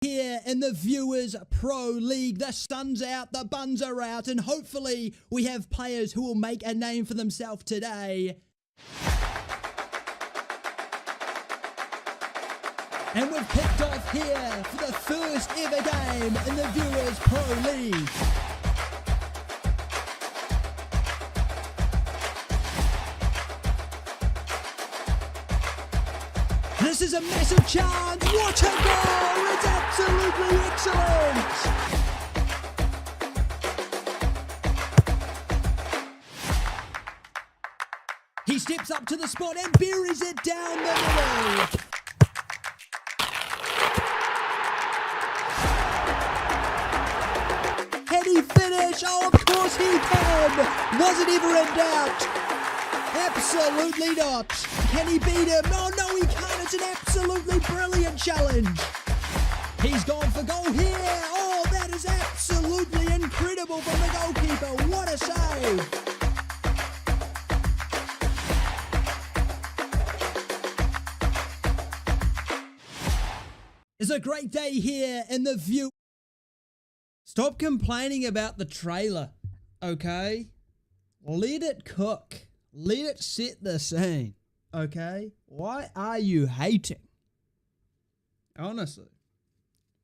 Here in the Viewers Pro League, the sun's out, the buns are out, and hopefully we have players who will make a name for themselves today. And we've kicked off here for the first ever game in the Viewers Pro League. This is a massive chance. What a goal! It's absolutely excellent. He steps up to the spot and buries it down the middle. Can he finish? Oh, of course he can. Was it ever in doubt? Absolutely not. Can he beat him? Oh, no, he can't. It's an absolutely brilliant challenge. He's gone for goal here. Oh, that is absolutely incredible from the goalkeeper. What a save. It's a great day here in the View. Stop complaining about the trailer, okay? Let it cook. Let it set the scene, okay? Why are you hating? Honestly.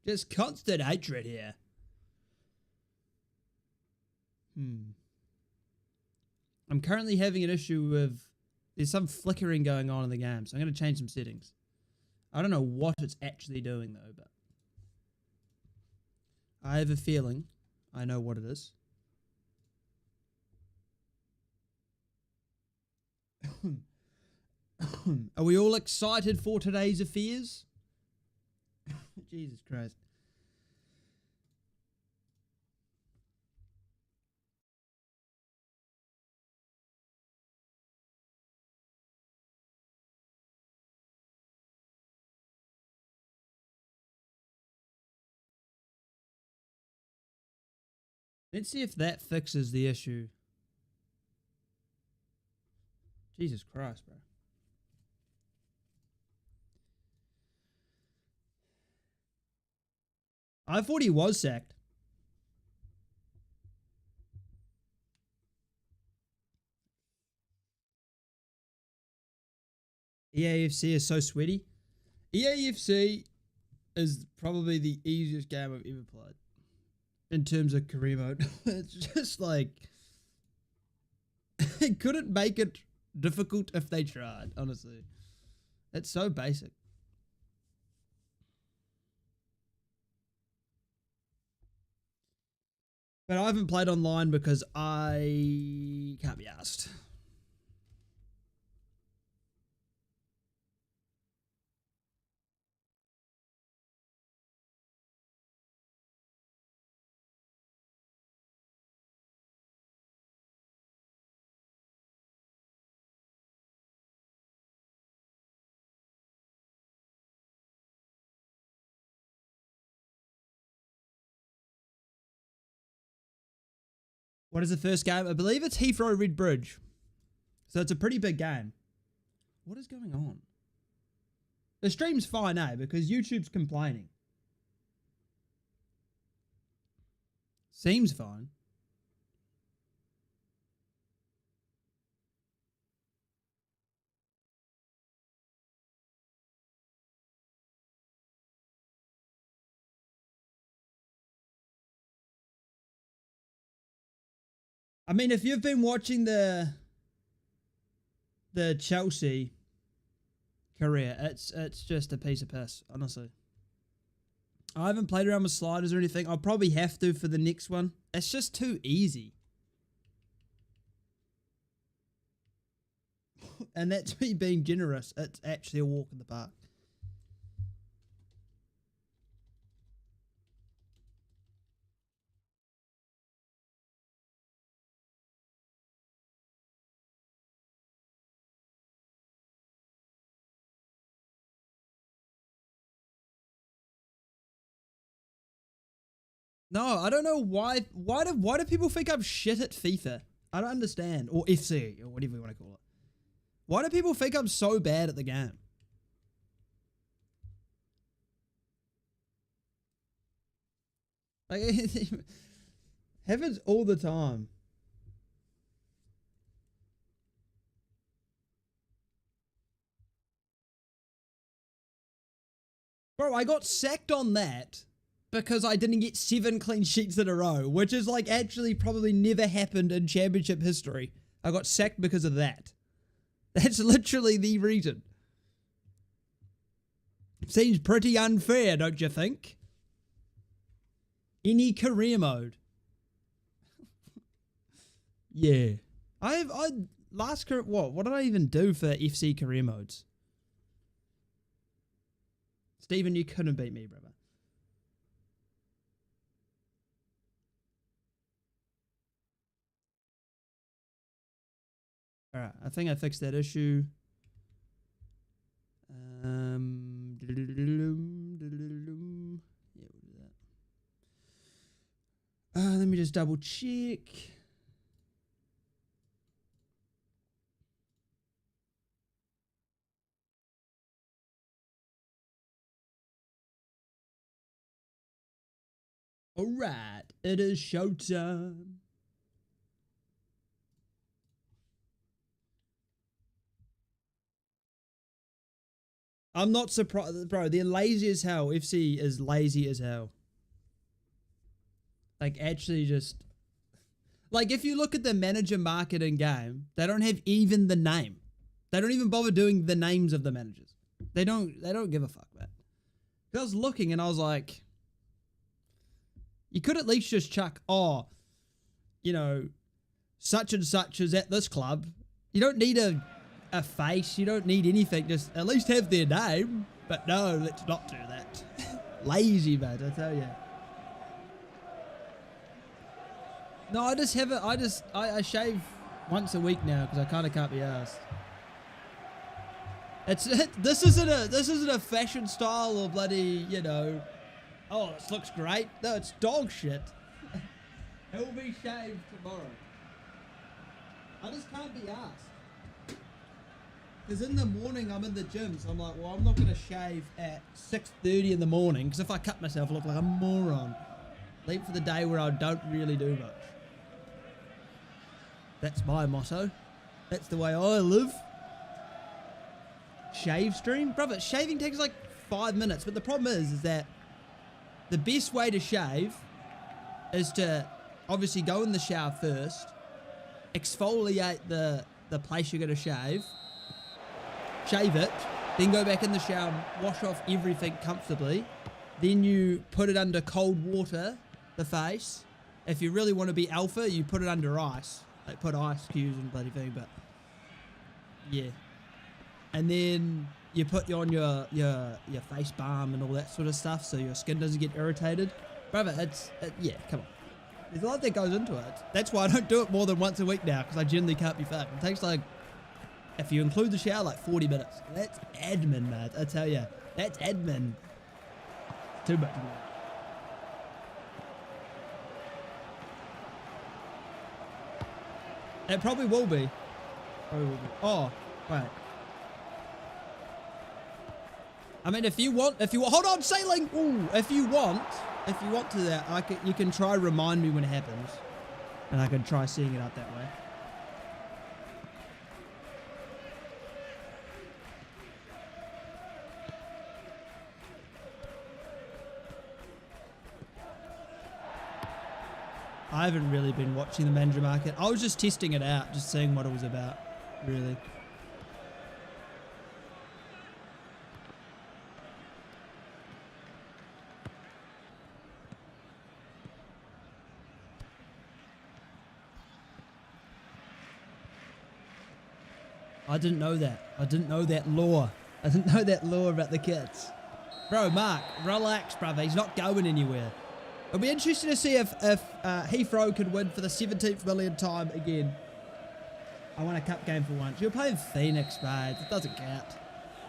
Just constant hatred here. I'm currently having an issue with... There's some flickering going on in the game, so I'm going to change some settings. I don't know what it's actually doing, though, but... I have a feeling I know what it is. Are we all excited for today's affairs? Jesus Christ. Let's see if that fixes the issue. Jesus Christ, bro. I thought he was sacked. EAFC is so sweaty. EAFC is probably the easiest game I've ever played. In terms of career mode. It's just like... It couldn't make it difficult if they tried, honestly. It's so basic. But I haven't played online because I can't be asked. What is the first game? I believe it's Heathrow Red Bridge. So it's a pretty big game. What is going on? The stream's fine, eh? Because YouTube's complaining. Seems fine. I mean, if you've been watching the Chelsea career, it's just a piece of piss, honestly. I haven't played around with sliders or anything. I'll probably have to for the next one. It's just too easy. And that's me being generous. It's actually a walk in the park. No, I don't know why do people think I'm shit at FIFA? I don't understand. Or FC, or whatever you want to call it. Why do people think I'm so bad at the game? Like, happens all the time. Bro, I got sacked on that because I didn't get 7 clean sheets in a row, which is like actually probably never happened in championship history. I got sacked because of that. That's literally the reason. Seems pretty unfair, don't you think? Any career mode. Yeah. Last career, what did I even do for FC career modes? Steven, you couldn't beat me, brother. Alright, I think I fixed that issue. Yeah, we'll do that. Let me just double check. Alright, it is showtime. I'm not surprised, bro. They're lazy as hell. FC is lazy as hell. Like, actually just... Like, if you look at the manager market in game, they don't have even the name. They don't even bother doing the names of the managers. They don't give a fuck, man. I was looking and I was like... You could at least just chuck, oh, you know, such and such is at this club. You don't need a face. You don't need anything. Just at least have their name. But no, let's not do that. Lazy, man, I tell you. No, I just have it. I shave once a week now because I kind of can't be arsed. This isn't a fashion style or bloody, you know, oh, this looks great. No, it's dog shit. It will be shaved tomorrow. I just can't be asked. Because in the morning I'm in the gym, so I'm like, well, I'm not going to shave at 6:30 in the morning, because if I cut myself, I look like a moron. Leave for the day where I don't really do much. That's my motto. That's the way I live. Shave stream? Brother, shaving takes like 5 minutes, but the problem is that the best way to shave is to obviously go in the shower first, exfoliate the place you're going to shave it, then go back in the shower, wash off everything comfortably, then you put it under cold water, the face. If you really want to be alpha, you put it under ice. Like put ice cubes and bloody thing, but yeah. And then you put on your face balm and all that sort of stuff so your skin doesn't get irritated. Brother, yeah, come on. There's a lot that goes into it. That's why I don't do it more than once a week now, because I generally can't be fucked. It takes like, if you include the shower, like 40 minutes. That's admin, man. I tell you, that's admin. Too much. It probably will be. Oh, right. I mean, if you want, hold on, sailing. Ooh, if you want to that, you can try remind me when it happens, and I can try seeing it out that way. I haven't really been watching the manager market. I was just testing it out, just seeing what it was about, really. I didn't know that. I didn't know that lore. I didn't know that lore about the kids. Bro, Mark, relax, brother. He's not going anywhere. It'll be interesting to see if Heathrow could win for the 17th millionth time again. I won a cup game for once. You're playing Phoenix, mate. It doesn't count.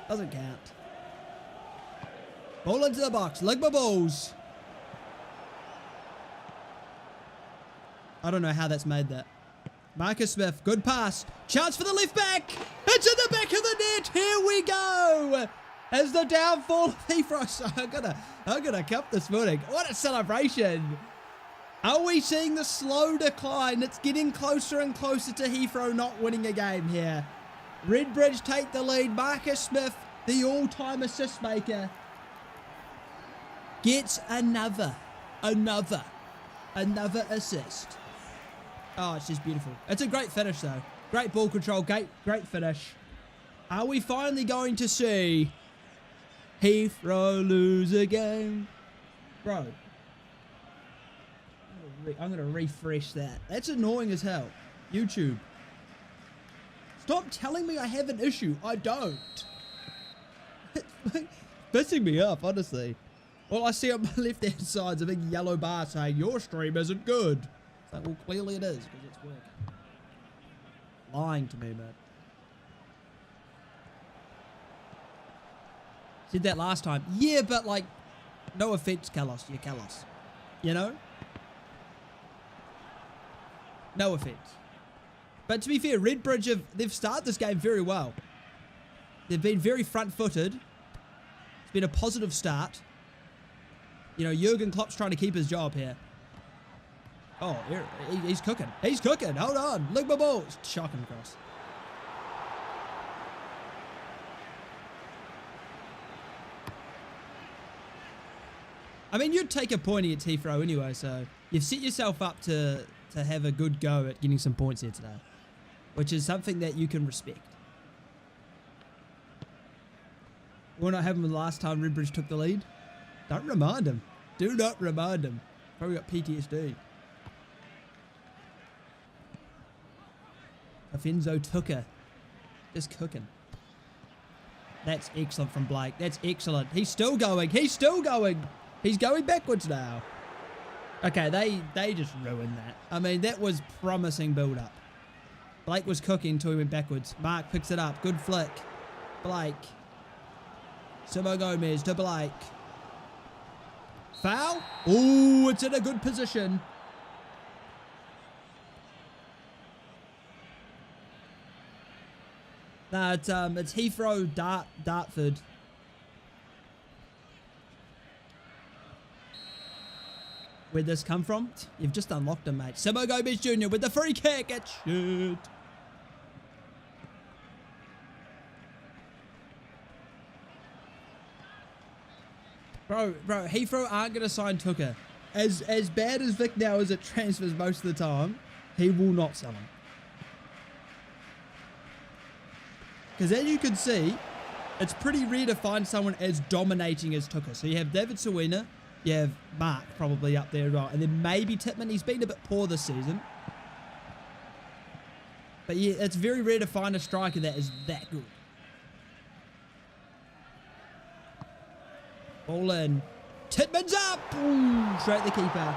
Doesn't count. Ball into the box. Leg my balls. I don't know how that's made that. Marcus Smith, good pass. Chance for the left back. It's in the back of the net. Here we go. as the downfall of Heathrow. So I'm gonna cup this footing. What a celebration. Are we seeing the slow decline? It's getting closer and closer to Heathrow not winning a game here. Redbridge take the lead. Marcus Smith, the all-time assist maker, gets another assist. Oh, it's just beautiful. It's a great finish, though. Great ball control, great finish. Are we finally going to see Heathrow lose a game? Bro, I'm going to refresh that. That's annoying as hell. YouTube. Stop telling me I have an issue. I don't. It's pissing me off, honestly. All I see on my left-hand side is a big yellow bar saying, your stream isn't good. It's like, well, clearly it is, because it's working. Lying to me, man. Said that last time. Yeah, but, like, no offense, Kalos. You're Kalos. You know? No offense. But to be fair, Redbridge, they've started this game very well. They've been very front-footed. It's been a positive start. You know, Jurgen Klopp's trying to keep his job here. Oh, he's cooking. He's cooking. Hold on. Look my ball. Shocking cross. I mean, you'd take a point against Heathrow anyway, so you've set yourself up to have a good go at getting some points here today, which is something that you can respect. What not happened the last time Redbridge took the lead? Don't remind him. Do not remind him. Probably got PTSD. Afenzo Tucker. Just cooking. That's excellent from Blake. That's excellent. He's still going. He's still going. He's going backwards now. Okay, they just ruined that. I mean, that was promising build-up. Blake was cooking until he went backwards. Mark picks it up. Good flick. Blake. Simo Gomez to Blake. Foul? Ooh, it's in a good position. No, it's Heathrow, Dartford. Where'd this come from? You've just unlocked him, mate. Simo Gomez Jr. with the free kick. It's shit. Bro, Heathrow aren't going to sign Tucker. As bad as Vic now is at transfers most of the time, he will not sell him. Because as you can see, it's pretty rare to find someone as dominating as Tucker. So you have David Sawina, you have Mark probably up there as well, and then maybe Titman. He's been a bit poor this season. But yeah, it's very rare to find a striker that is that good. Ball in. Titman's up! Ooh, straight the keeper.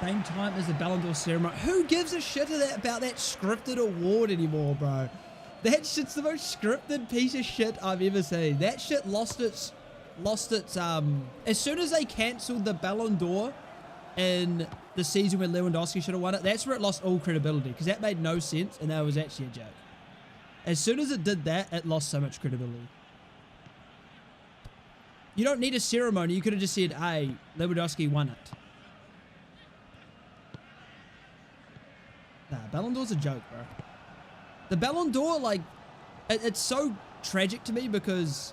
Same time as the Ballon d'Or ceremony. Who gives a shit about that scripted award anymore, bro? That shit's the most scripted piece of shit I've ever seen. That shit lost its as soon as they cancelled the Ballon d'Or in the season when Lewandowski should have won it, that's where it lost all credibility, because that made no sense and that was actually a joke. As soon as it did that, it lost so much credibility. You don't need a ceremony. You could have just said, hey, Lewandowski won it. Nah, Ballon d'Or's a joke, bro. The Ballon d'Or, like, it's so tragic to me because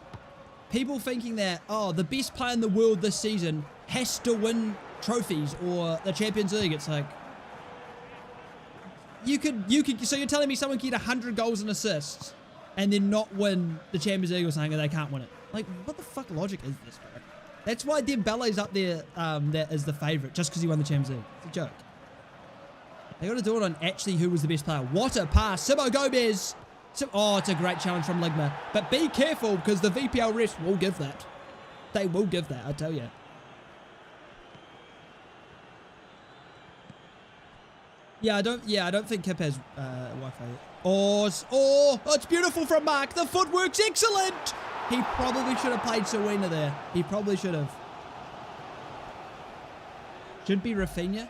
people thinking that, oh, the best player in the world this season has to win trophies or the Champions League. It's like, so you're telling me someone can get 100 goals and assists and then not win the Champions League or something, and they can't win it? Like, what the fuck logic is this, bro? That's why Dembele's up there that is the favourite, just because he won the Champions League. It's a joke. They got to do it on actually who was the best player. What a pass. Simo Gomez. Oh, it's a great challenge from Ligma. But be careful, because the VPL refs will give that. They will give that, I tell you. Yeah, I don't think Kip has Wi-Fi. Oh, it's beautiful from Mark. The footwork's excellent. He probably should have played Sawina there. He probably should have. Should be Rafinha.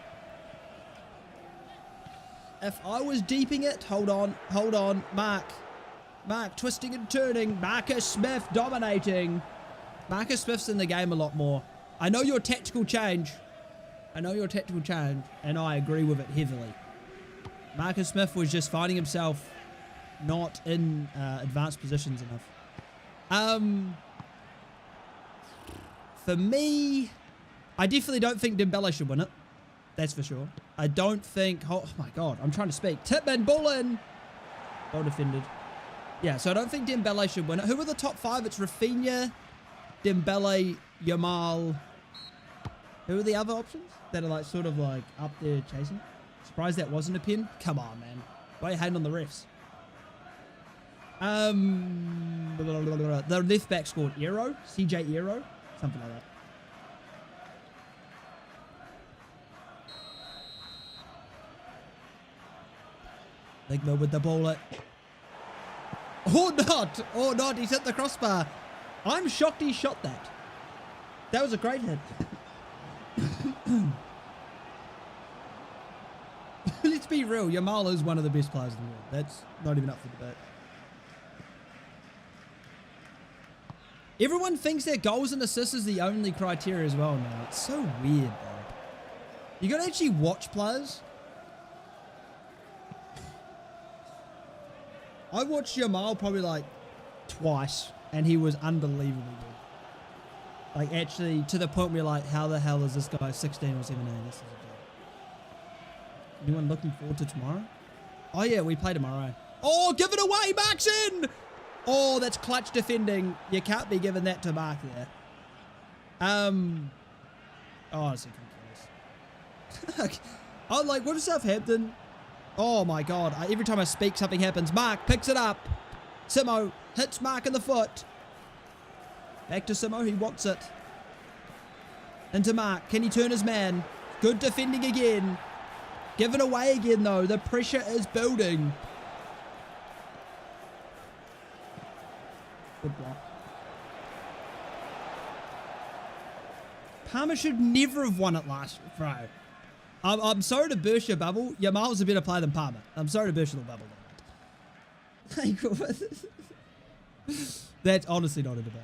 If I was deeping it, hold on, Mark. Mark twisting and turning. Marcus Smith dominating. Marcus Smith's in the game a lot more. I know your tactical change. And I agree with it heavily. Marcus Smith was just finding himself not in advanced positions enough. For me, I definitely don't think Dembele should win it. That's for sure. I don't think... Oh my God, I'm trying to speak. Tipman, ball in. Well defended. Yeah, so I don't think Dembele should win it. Who are the top 5? It's Rafinha, Dembele, Yamal. Who are the other options that are like sort of like up there chasing? Surprised that wasn't a pin. Come on, man. Why are you hating on the refs? The left back scored Euro, CJ Euro, something like that. Ligma with the ball. Or not. He's hit the crossbar. I'm shocked he shot that. That was a great hit. Let's be real. Yamal is one of the best players in the world. That's not even up for debate. Everyone thinks that goals and assists is the only criteria as well now. It's so weird, bro. You gotta actually watch players. I watched Yamal probably like twice, and he was unbelievably good. Like actually to the point where like, how the hell is this guy 16 or 17? This is a joke. Anyone looking forward to tomorrow? Oh yeah, we play tomorrow. Oh, give it away, Mark's in! Oh, that's clutch defending. You can't be giving that to Mark there. Oh, it's ridiculous. Oh, like, what is Southampton? Oh my God. Every time I speak, something happens. Mark picks it up. Simo hits Mark in the foot. Back to Simo. He wants it. Into Mark. Can he turn his man? Good defending again. Given away again, though. The pressure is building. Good block. Palmer should never have won it last, bro. I'm sorry to burst your bubble. Yamal's a better player than Palmer. I'm sorry to burst your bubble. That's honestly not a debate.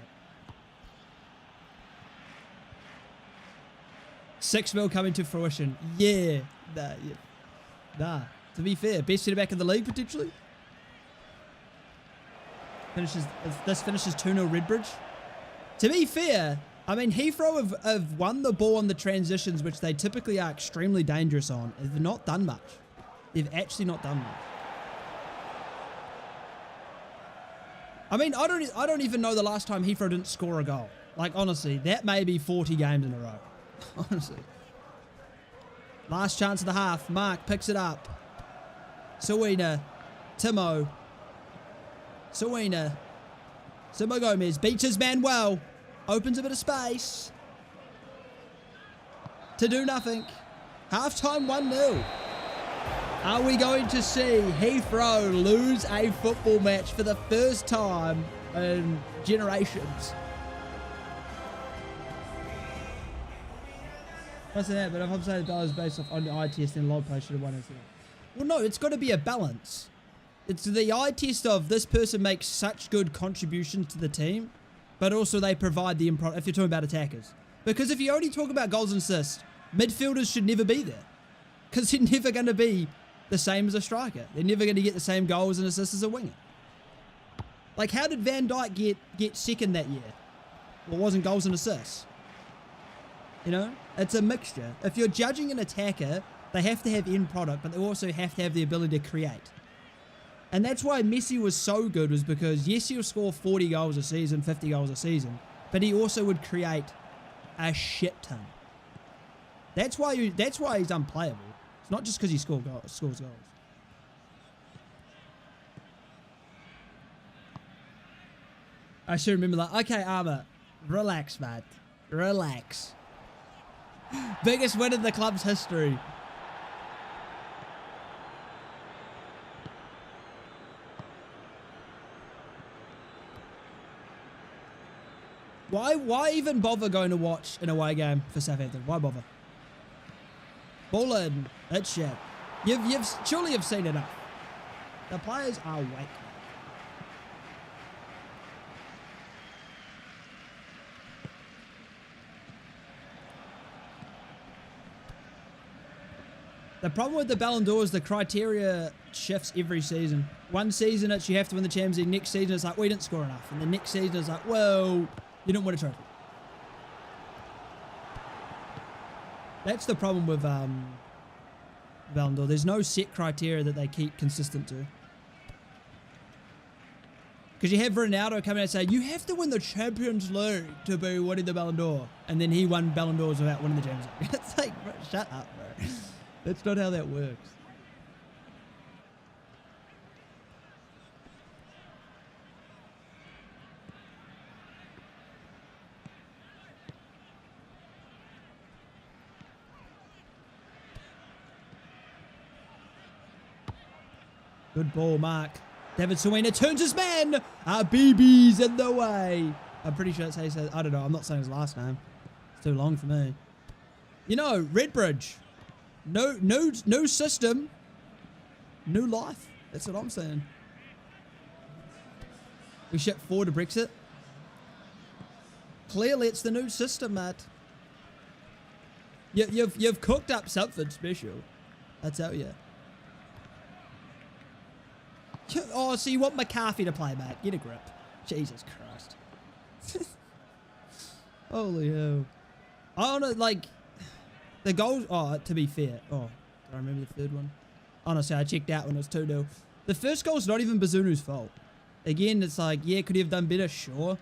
6 mil coming to fruition. Yeah. Nah. To be fair, best centre back in the league potentially. This finishes 2-0 Redbridge. To be fair, I mean, Heathrow have won the ball on the transitions, which they typically are extremely dangerous on. They've not done much. They've actually not done much. I mean, I don't even know the last time Heathrow didn't score a goal. Like, honestly, that may be 40 games in a row. Honestly. Last chance of the half. Mark picks it up. Suina. Timo. Suina. Simo Gomez beats his man well. Opens a bit of space. To do nothing. Halftime 1-0. Are we going to see Heathrow lose a football match for the first time in generations? What's that? But if I'm saying the is based off on the eye test, then Lord Play should have won it. Well, no, it's got to be a balance. It's the eye test of this person makes such good contributions to the team, but also they provide the improv if you're talking about attackers. Because if you only talk about goals and assists, midfielders should never be there. Because they're never going to be the same as a striker. They're never going to get the same goals and assists as a winger. Like, how did Van Dijk get second that year? Well, it wasn't goals and assists. You know? It's a mixture. If you're judging an attacker, they have to have end product, but they also have to have the ability to create. And that's why Messi was so good, was because, yes, he'll score 40 goals a season, 50 goals a season, but he also would create a shit ton. That's why he's unplayable. It's not just because he scores goals. I should remember that. Okay, Armour. Relax, mate. Relax. Biggest win in the club's history. Why even bother going to watch an away game for Southampton? Why bother? Ball in. It's shit. Surely you've seen enough. The players are whack. The problem with the Ballon d'Or is the criteria shifts every season. One season it's you have to win the Champions League. Next season it's like, we didn't score enough. And the next season it's like, well, you didn't win a trophy. That's the problem with Ballon d'Or. There's no set criteria that they keep consistent to. Because you have Ronaldo come out and say, you have to win the Champions League to be winning the Ballon d'Or. And then he won Ballon d'Ors without winning the Champions League. It's like, bro, shut up, bro. That's not how that works. Good ball, Mark. David Suena turns his man. BB's in the way. I'm pretty sure that's how he says. I don't know. I'm not saying his last name. It's too long for me. You know, Redbridge. No system. New life. That's what I'm saying. We ship forward to Brexit. Clearly, it's the new system, Matt. You've cooked up something special. I tell you. Oh, so you want McCarthy to play, mate? Get a grip. Jesus Christ. Holy hell. I don't know, like, the goals... Oh, to be fair. Oh, do I remember the third one? Honestly, I checked out when it was 2-0. The first goal's not even Bazunu's fault. Again, it's like, yeah, could he have done better? Sure.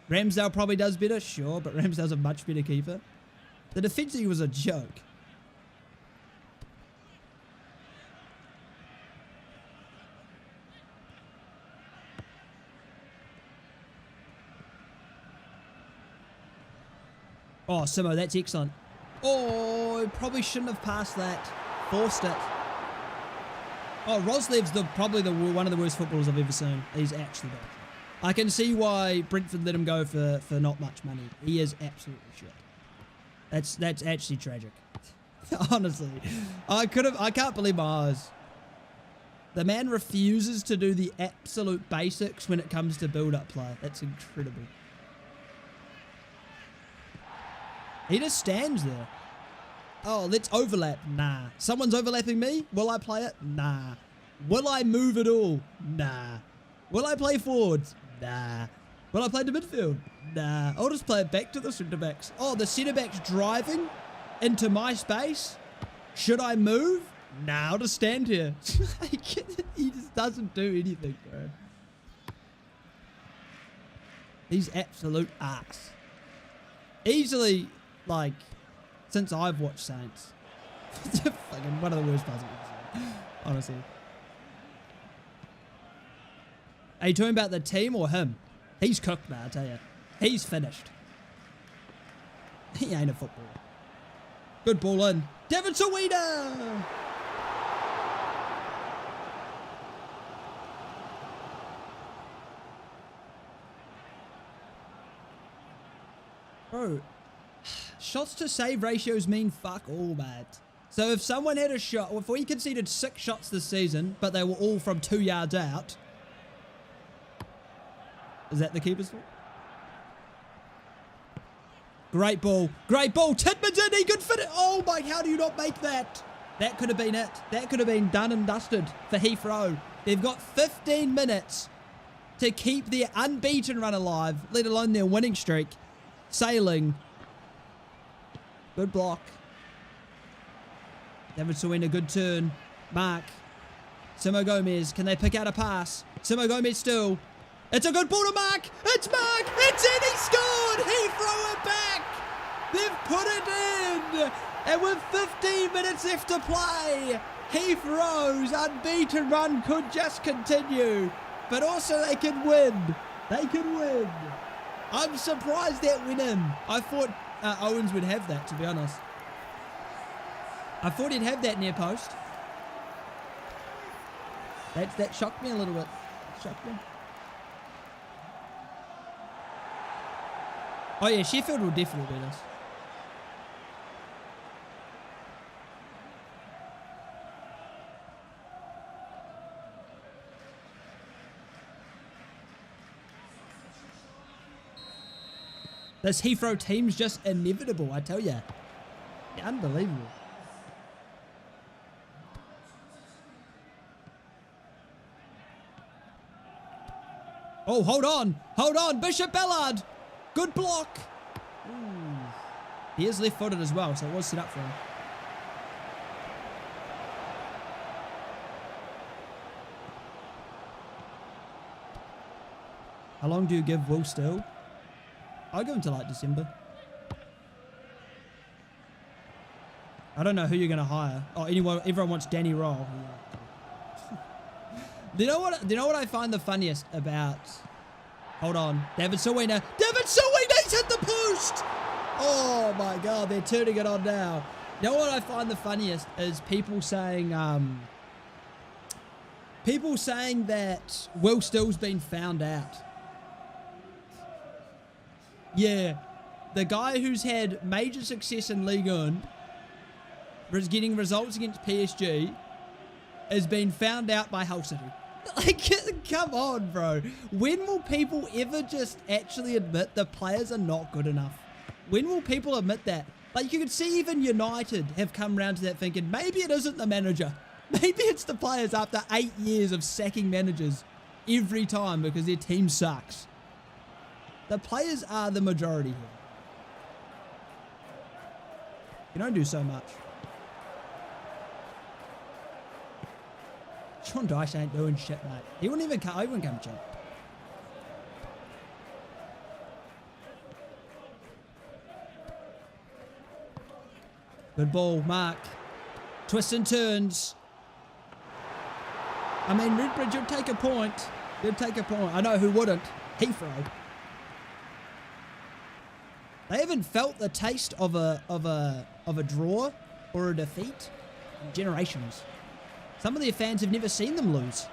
Ramsdale probably does better? Sure, but Ramsdale's a much better keeper. The defensing was a joke. Oh, Simo, that's excellent. Oh, probably shouldn't have passed that. Forced it. Oh, Roslev's probably one of the worst footballers I've ever seen. He's actually bad. I can see why Brentford let him go for not much money. He is absolutely shit. That's actually tragic. Honestly. I can't believe my eyes. The man refuses to do the absolute basics when it comes to build-up play. That's incredible. He just stands there. Oh, let's overlap. Nah. Someone's overlapping me? Will I play it? Nah. Will I move at all? Nah. Will I play forwards? Nah. Will I play to midfield? Nah. I'll just play it back to the centre-backs. Oh, the centre-back's driving into my space? Should I move? Nah, I'll just stand here. He just doesn't do anything, bro. He's absolute ass. Easily... Like, since I've watched Saints, fucking one of the worst puzzles I've ever seen, honestly. Are you talking about the team or him? He's cooked, man, I tell you. He's finished. He ain't a footballer. Good ball in. David Suena! Bro. Shots to save ratios mean fuck all, mate. So if someone had a shot, if we conceded 6 shots this season, but they were all from 2 yards out, is that the keeper's fault? Great ball. Great ball. Tidman's in. He could fit it. Oh my, how do you not make that? That could have been it. That could have been done and dusted for Heathrow. They've got 15 minutes to keep their unbeaten run alive, let alone their winning streak, sailing. Good block. David Suena, good turn. Mark. Simo Gomez. Can they pick out a pass? Simo Gomez still. It's a good ball to Mark. It's Mark. It's in. He scored. He threw it back. They've put it in. And with 15 minutes left to play, Heathrow's unbeaten run could just continue. But also they can win. They can win. I'm surprised that went in. I thought Owens would have that, to be honest. I thought he'd have that near post. That shocked me a little bit. Shocked me. Oh yeah, Sheffield will definitely beat us. This Heathrow team's just inevitable, I tell ya. Unbelievable. Oh, hold on. Hold on. Bishop Ballard. Good block. Ooh. He is left-footed as well, so it was set up for him. How long do you give Will Still? I'll give him to like December. I don't know who you're going to hire. Oh, everyone wants Danny Roll. Yeah. Do you know what I find the funniest about... Hold on. David Sawina. David Sawina's hit the post! Oh my God, they're turning it on now. You know what I find the funniest is people saying that Will Still's been found out. Yeah, the guy who's had major success in Ligue 1, was getting results against PSG, has been found out by Hull City. Like, come on, bro. When will people ever just actually admit the players are not good enough? When will people admit that? Like, you could see even United have come around to that thinking, maybe it isn't the manager. Maybe it's the players after 8 years of sacking managers every time because their team sucks. The players are the majority here. You don't do so much. Sean Dyche ain't doing shit, mate. He wouldn't even come cheap. Good ball, Mark. Twists and turns. I mean, Redbridge would take a point. He'd take a point. I know who wouldn't. Heathrow. They haven't felt the taste of a draw or a defeat in generations. Some of their fans have never seen them lose.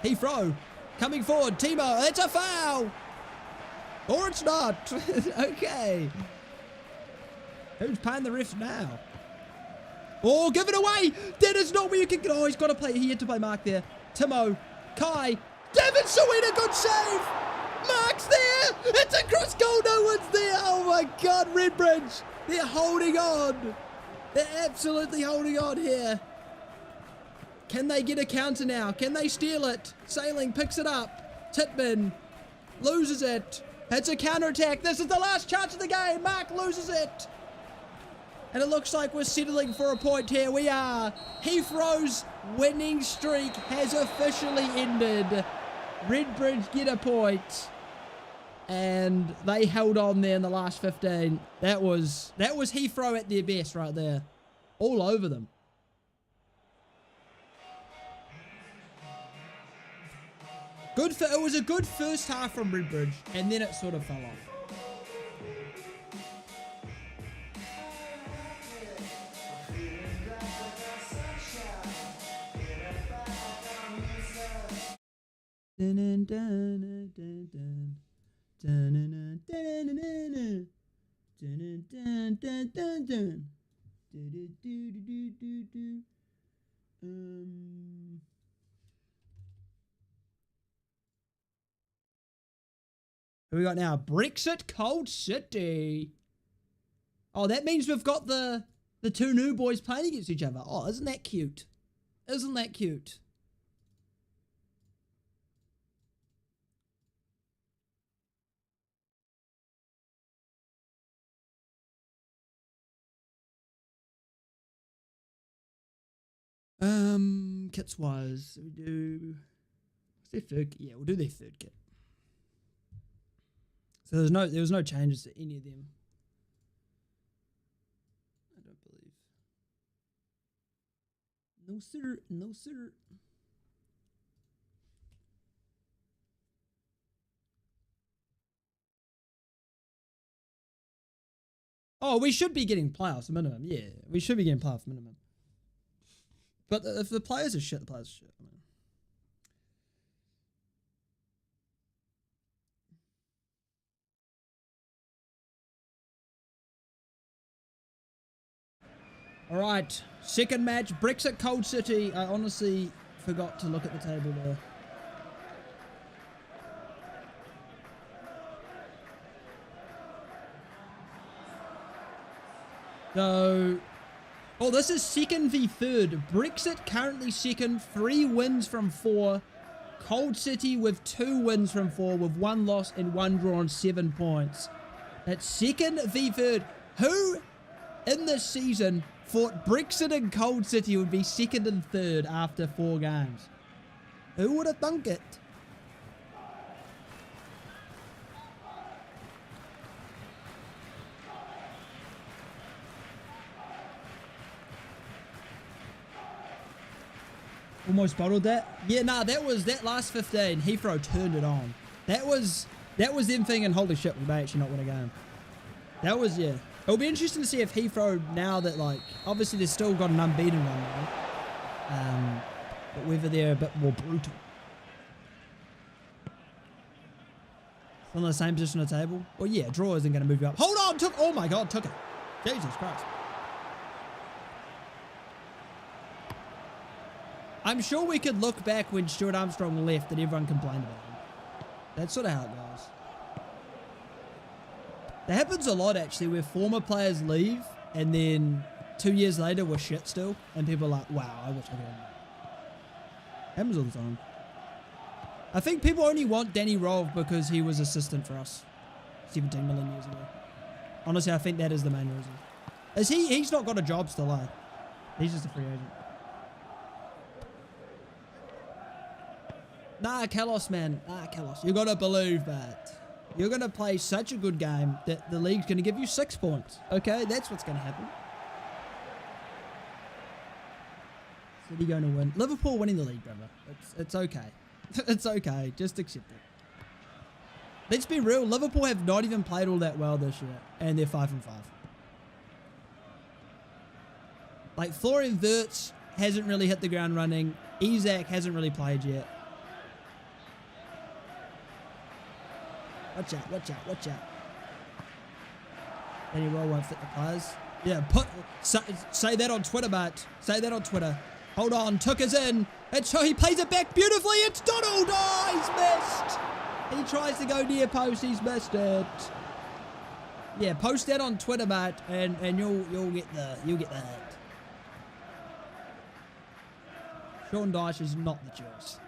Heathrow coming forward. Timo, it's a foul. Or it's not. Okay. Who's paying the refs now? Oh, give it away. That is not where you can... Oh, he's got to play. He had to play Mark there. Timo, Kai, David Sawina, good save. Mark's there. It's a cross goal. No one's there. Oh, my God. Redbridge. They're holding on. They're absolutely holding on here. Can they get a counter now? Can they steal it? Sailing picks it up. Titman loses it. It's a counter-attack. This is the last chance of the game. Mark loses it. And it looks like we're settling for a point here. We are. Heathrow's winning streak has officially ended. Redbridge get a point. And they held on there in the last 15. That was Heathrow at their best right there. All over them. It was a good first half from Redbridge, and then it sort of fell off. Who we got now? Brexit Cold City. Oh, that means we've got the two new boys playing against each other. Oh, isn't that cute? Isn't that cute? Kits wise, we do. What's their third? Yeah, we'll do their third kit. So there was no changes to any of them. I don't believe. No sir, no sir. Oh, we should be getting playoffs minimum. Yeah, we should be getting playoffs minimum. But if the players are shit, the players are shit. I mean. All right, second match, Brexit Cold City. I honestly forgot to look at the table there. So, oh, this is second v third. Brexit currently second, 3 wins from 4. Cold City with 2 wins from 4, with 1 loss and 1 draw and 7 points. That's second v third. Who in this season thought Brexit and Cold City would be second and third after 4 games? Who would have thunk it? Almost bottled that. Yeah, nah, that was that last 15. Heathrow turned it on. That was them thinking, holy shit, we may actually not win a game. That was, yeah. It'll be interesting to see if Heathrow, now that, like, obviously they've still got an unbeaten run now, but whether they're a bit more brutal. Still in the same position on the table. Well, yeah, draw isn't going to move you up. Hold on, oh my god, took it. Jesus Christ. I'm sure we could look back when Stuart Armstrong left and everyone complained about him. That's sort of how it goes. That happens a lot, actually, where former players leave and then 2 years later we're shit still. And people are like, wow, I wish I could have done that. Happens all the time. I think people only want Danny Rolfe because he was assistant for us 17 million years ago. Honestly, I think that is the main reason. He's not got a job still, eh? He's just a free agent. Nah, Kalos, man. Nah, Kalos. You gotta believe that. You're gonna play such a good game that the league's gonna give you 6 points. Okay, that's what's gonna happen. City going to win. Liverpool winning the league, brother. It's okay. It's okay. Just accept it. Let's be real. Liverpool have not even played all that well this year, and they're 5-5. Like, Florian Wirtz hasn't really hit the ground running. Isak hasn't really played yet. Watch out, watch out, watch out. Danny Roll won't fit the players. Yeah, say that on Twitter, mate. Say that on Twitter. Hold on, Took is in. And so he plays it back beautifully. It's Donald. Oh, he's missed. He tries to go near post. He's missed it. Yeah, post that on Twitter, mate, and you'll get that. Sean Dyche is not the choice.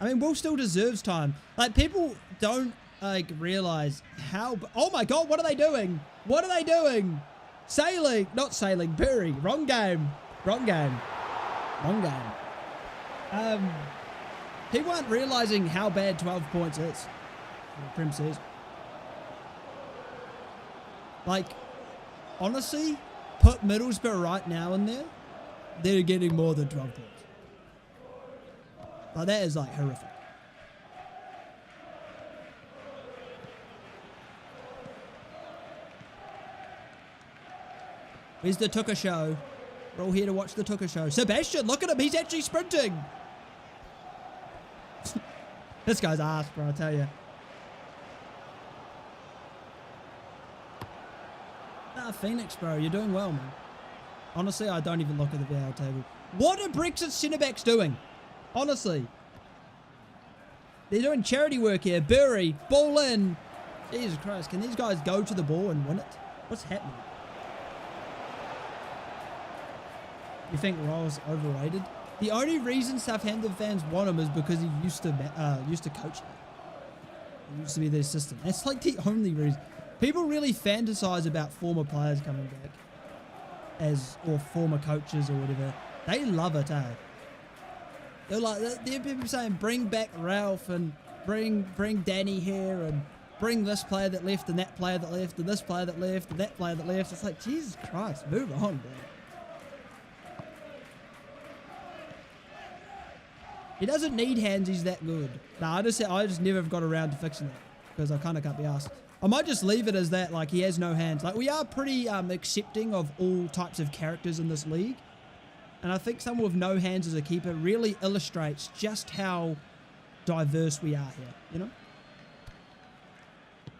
I mean, Will still deserves time. Like, people don't, like, realize how... Oh, my God, what are they doing? What are they doing? Sailing. Not sailing. Bury. Wrong game. Wrong game. Wrong game. People aren't realizing how bad 12 points is. The Prem says. Like, honestly, put Middlesbrough right now in there, they're getting more than 12 points. Like, that is, like, horrific. Where's the Tucker show? We're all here to watch the Tucker show. Sebastian, look at him. He's actually sprinting. This guy's ass, bro, I tell you. Nah, Phoenix, bro. You're doing well, man. Honestly, I don't even look at the VPL table. What are Brexit centre-backs doing? Honestly. They're doing charity work here. Bury, ball in. Jesus Christ. Can these guys go to the ball and win it? What's happening? You think Royal's overrated? The only reason Southampton fans want him is because he used to coach there. He used to be the assistant. That's like the only reason. People really fantasize about former players coming back or former coaches or whatever. They love it, eh? They're like, there are people saying, bring back Ralph and bring Danny here and bring this player that left and that player that left and this player that left and that player that left. It's like, Jesus Christ, move on, bro. He doesn't need hands, he's that good. Nah, I just never got around to fixing that because I kind of can't be asked. I might just leave it as that, like he has no hands. Like, we are pretty accepting of all types of characters in this league. And I think someone with no hands as a keeper really illustrates just how diverse we are here, you know?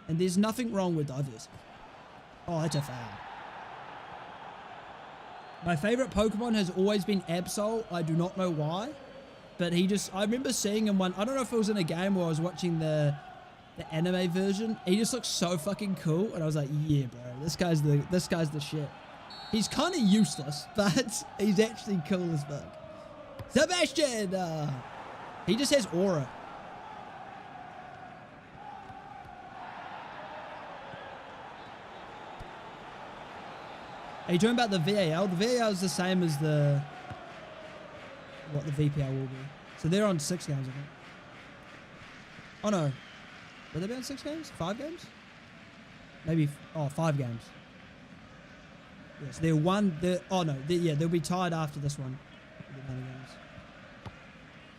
And there's nothing wrong with diversity. Oh, that's a foul. My favorite Pokemon has always been Absol. I do not know why. But I remember seeing him one, I don't know if it was in a game where I was watching the anime version. He just looks so fucking cool. And I was like, yeah, bro, this guy's the shit. He's kind of useless, but he's actually cool as fuck. Sebastian! He just has aura. Are you talking about the VAL? The VAL is the same as what the VPL will be. So they're on 6 games, I think. Oh no. Will they be on 6 games? 5 games? Maybe, 5 games. Yes, they'll be tied after this one.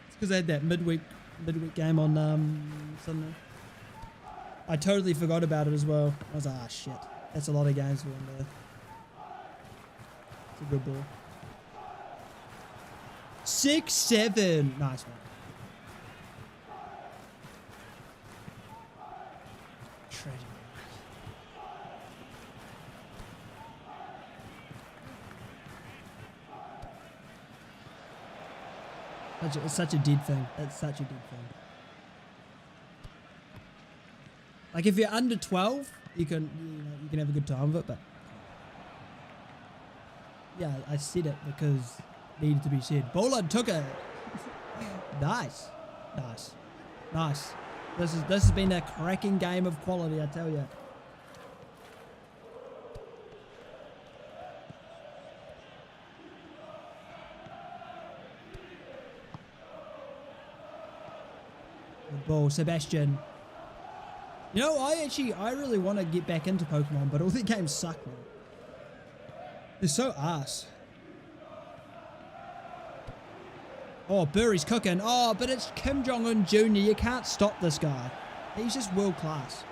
It's because they had that midweek game on Sunday. I totally forgot about it as well. I was like, ah, shit. That's a lot of games for one day. It's a good ball. 6-7. Nice one. Treasure. It's such a dead thing. It's such a dead thing. Like if you're under 12, you can have a good time with it, but yeah, I said it because it needed to be said. Boland took it. Nice. Nice. Nice. This has been a cracking game of quality, I tell you. Good ball, Sebastian. You know, I really want to get back into Pokemon, but all the games suck, man. They're so ass. Oh, Burry's cooking. Oh, but it's Kim Jong-un Jr. You can't stop this guy. He's just world class.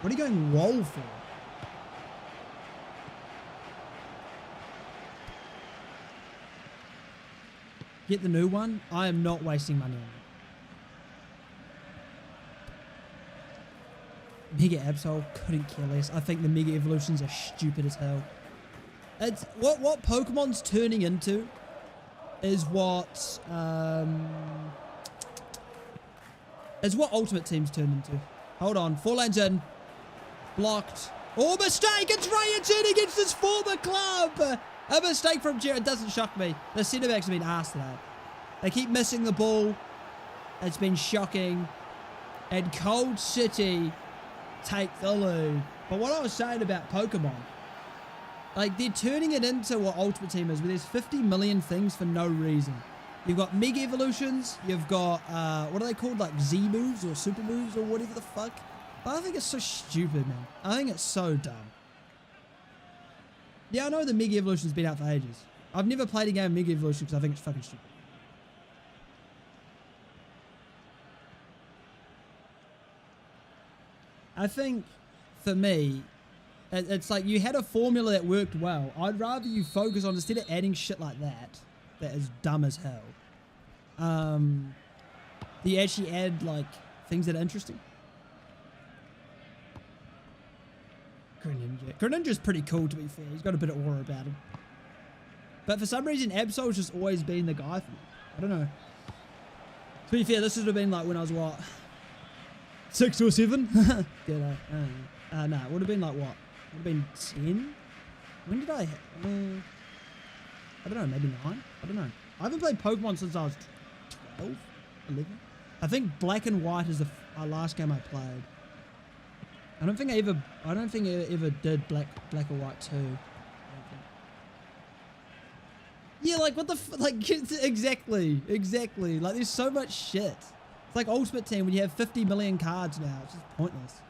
What are you going roll for? Get the new one? I am not wasting money on it. Mega Absol, couldn't care less. I think the Mega Evolutions are stupid as hell. It's what Pokemon's turning into is what Ultimate Team's turned into. Hold on, 4 lanes in. Blocked. Oh, mistake! It's Rayan against his former club! A mistake from Jared doesn't shock me. The centre backs have been arsed today. They keep missing the ball. It's been shocking. And Cold City take the lead. But what I was saying about Pokemon, like they're turning it into what Ultimate Team is, where there's 50 million things for no reason. You've got Mega Evolutions. You've got, what are they called? Like Z moves or Super moves or whatever the fuck. I think it's so stupid, man. I think it's so dumb. Yeah, I know the Mega Evolution's been out for ages. I've never played a game of Mega Evolution because I think it's fucking stupid. I think, for me, it's like you had a formula that worked well. I'd rather you focus on, instead of adding shit like that is dumb as hell, you actually add, like, things that are interesting. Greninja's pretty cool, to be fair. He's got a bit of aura about him. But for some reason, Absol's just always been the guy for me. I don't know. To be fair, this would have been like when I was, what, 6 or 7? No, it would have been like, what? It would have been 10? When did I don't know, maybe 9? I don't know. I haven't played Pokemon since I was 12, 11. I think Black and White is the last game I played. I don't think I ever did Black or White 2. Yeah, like what the like exactly. Like there's so much shit. It's like Ultimate Team when you have 50 million cards now. It's just pointless.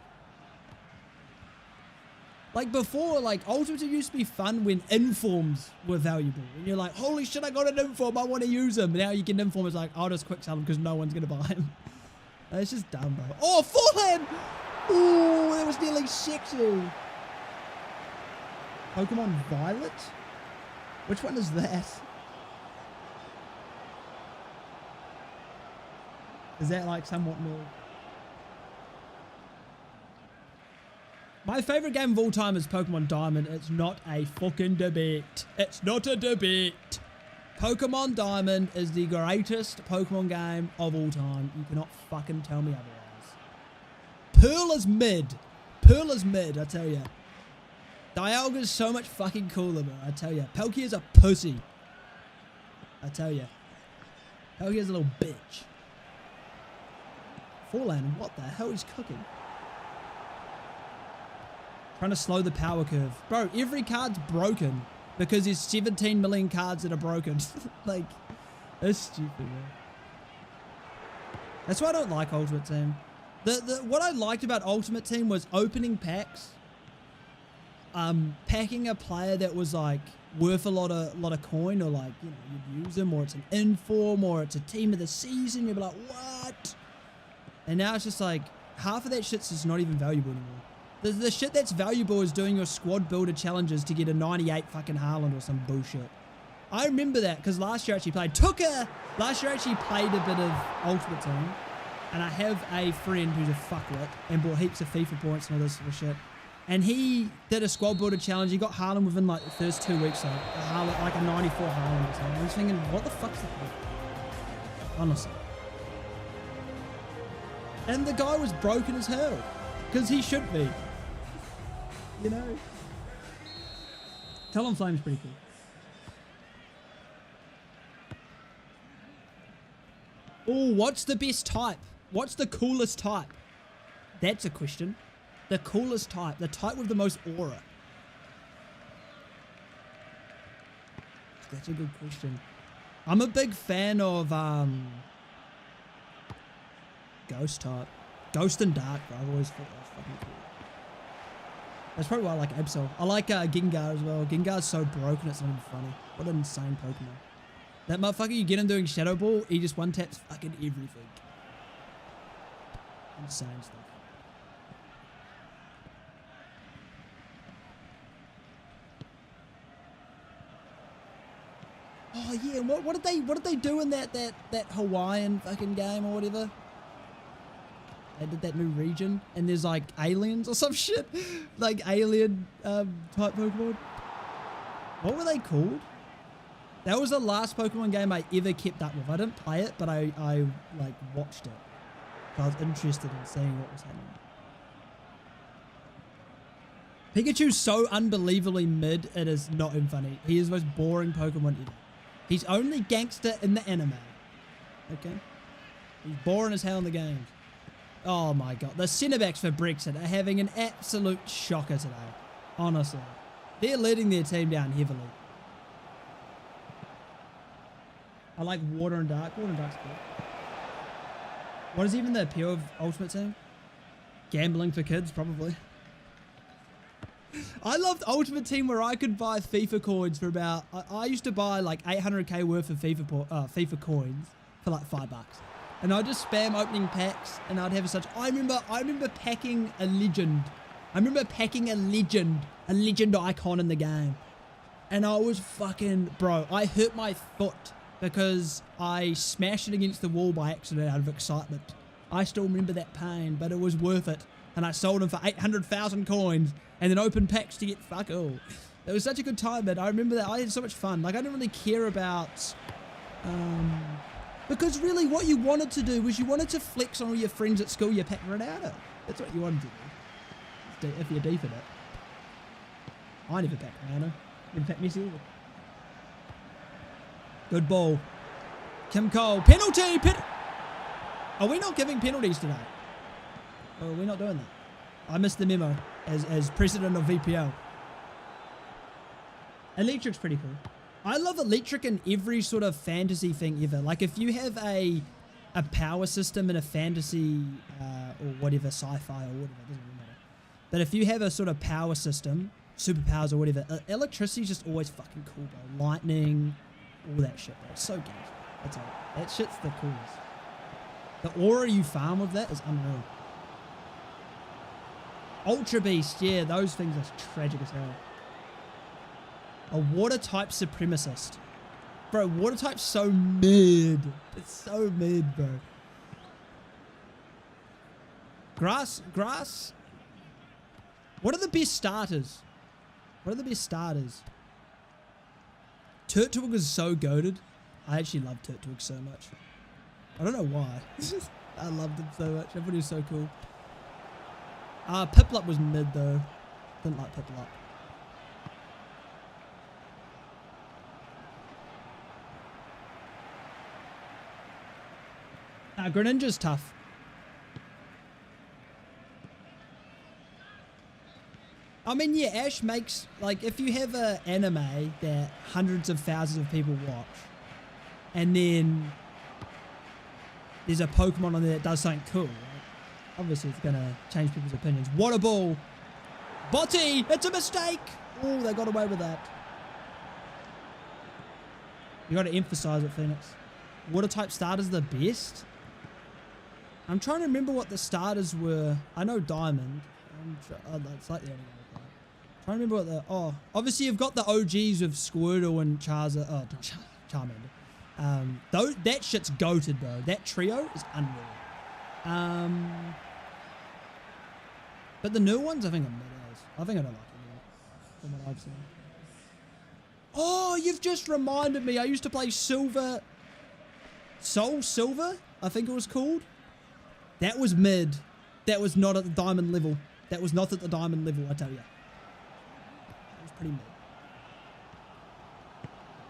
Like before, like Ultimate Team used to be fun when informs were valuable. And you're like, holy shit, I got an inform, I want to use them. And now you get an inform, it's like, I'll just quick sell them because no one's gonna buy them. It's just dumb, bro. Oh, forehand! Ooh, that was nearly sexy. Pokemon Violet? Which one is that? Is that like somewhat more? My favorite game of all time is Pokemon Diamond. It's not a fucking debate. It's not a debate. Pokemon Diamond is the greatest Pokemon game of all time. You cannot fucking tell me otherwise. Pearl is mid. Perla's mid, I tell ya. Dialga's so much fucking cooler, bro, I tell ya. Palkia's a pussy. I tell ya. Palkia's a little bitch. Forlan, what the hell is cooking? Trying to slow the power curve. Bro, every card's broken because there's 17 million cards that are broken. Like, that's stupid, man. That's why I don't like Ultimate Team. What I liked about Ultimate Team was opening packs. Packing a player that was like worth a lot of coin, or like, you know, you'd use them, or it's an inform, or it's a team of the season. You'd be like, what? And now it's just like half of that shit's just not even valuable anymore. The shit that's valuable is doing your squad builder challenges to get a 98 fucking Haaland or some bullshit. I remember that because last year I actually played Last year I actually played a bit of Ultimate Team, and I have a friend who's a fuckwit and bought heaps of FIFA points and all this sort of shit. And he did a squad builder challenge. He got Haaland within like the first 2 weeks, like a 94 Haaland or something. I was thinking, what the fuck's the point? Honestly. And the guy was broken as hell, because he should be. You know? Talonflame's pretty cool. Oh, what's the best type? What's the coolest type? That's a question. The coolest type. The type with the most aura. That's a good question. I'm a big fan of Ghost type. Ghost and Dark, bro. I've always thought that was fucking cool. That's probably why I like Absol. I like Gengar as well. Gengar's so broken, it's not even funny. What an insane Pokemon. That motherfucker, you get him doing Shadow Ball, he just one-taps fucking everything. Insane stuff. Oh yeah, what did they do in that Hawaiian fucking game or whatever? They did that new region, and there's like aliens or some shit, like alien type Pokemon. What were they called? That was the last Pokemon game I ever kept up with. I didn't play it, but I like watched it. I was interested in seeing what was happening. Pikachu's so unbelievably mid, it is not even funny. He is the most boring Pokemon ever. He's only gangster in the anime. Okay? He's boring as hell in the games. Oh my god. The centre backs for Brexit are having an absolute shocker today. Honestly. They're letting their team down heavily. I like Water and Dark. Water and Dark's cool. What is even the appeal of Ultimate Team? Gambling for kids, probably. I loved Ultimate Team where I could buy FIFA coins for about... I used to buy like 800k worth of FIFA coins for like $5. And I'd just spam opening packs and I'd have such... I remember packing a legend. I remember packing a legend icon in the game. And I was fucking... Bro, I hurt my foot because I smashed it against the wall by accident out of excitement. I still remember that pain, but it was worth it. And I sold them for 800,000 coins and then opened packs to get fuck all. It was such a good time, man. I remember that. I had so much fun. Like, I didn't really care about... because really what you wanted to do was you wanted to flex on all your friends at school you packed Ronaldo. That's what you wanted to do. If you're deep in it. I never packed Ronaldo. Never packed Messi either. Good ball. Kim Cole. Penalty! Are we not giving penalties today? Or are we not doing that? I missed the memo as president of VPL. Electric's pretty cool. I love Electric in every sort of fantasy thing ever. Like if you have a power system in a fantasy or whatever, sci-fi or whatever, it doesn't really matter. But if you have a sort of power system, superpowers or whatever, electricity's just always fucking cool, bro. Lightning, all that shit, bro. It's so good. That's all. That shit's the coolest. The aura you farm with that is unreal. Ultra Beast, yeah, those things are tragic as hell. A water type supremacist. Bro, water type's so mid. It's so mid, bro. Grass. What are the best starters? Turtwig is so goated. I actually love Turtwig so much. I don't know why. I loved him so much. I thought he was so cool. Piplup was mid though. Didn't like Piplup. Greninja's tough. I mean, yeah, Ash makes, like, if you have an anime that hundreds of thousands of people watch, and then there's a Pokemon on there that does something cool, right? Obviously it's going to change people's opinions. Water Ball! Botty! It's a mistake! Oh, they got away with that. You got to emphasize it, Phoenix. Water type starters are the best? I'm trying to remember what the starters were. I know Diamond. That's like the only one. Trying to remember what the... Oh, obviously you've got the OGs of Squirtle and Charizard. Oh, Charmander. That shit's goated, bro. That trio is unreal. But the new ones, I think are mid-as. I think I don't like them from what I've seen. Oh, you've just reminded me. I used to play Silver... Soul Silver, I think it was called. That was mid. That was not at the diamond level. That was not at the diamond level, I tell you. That was pretty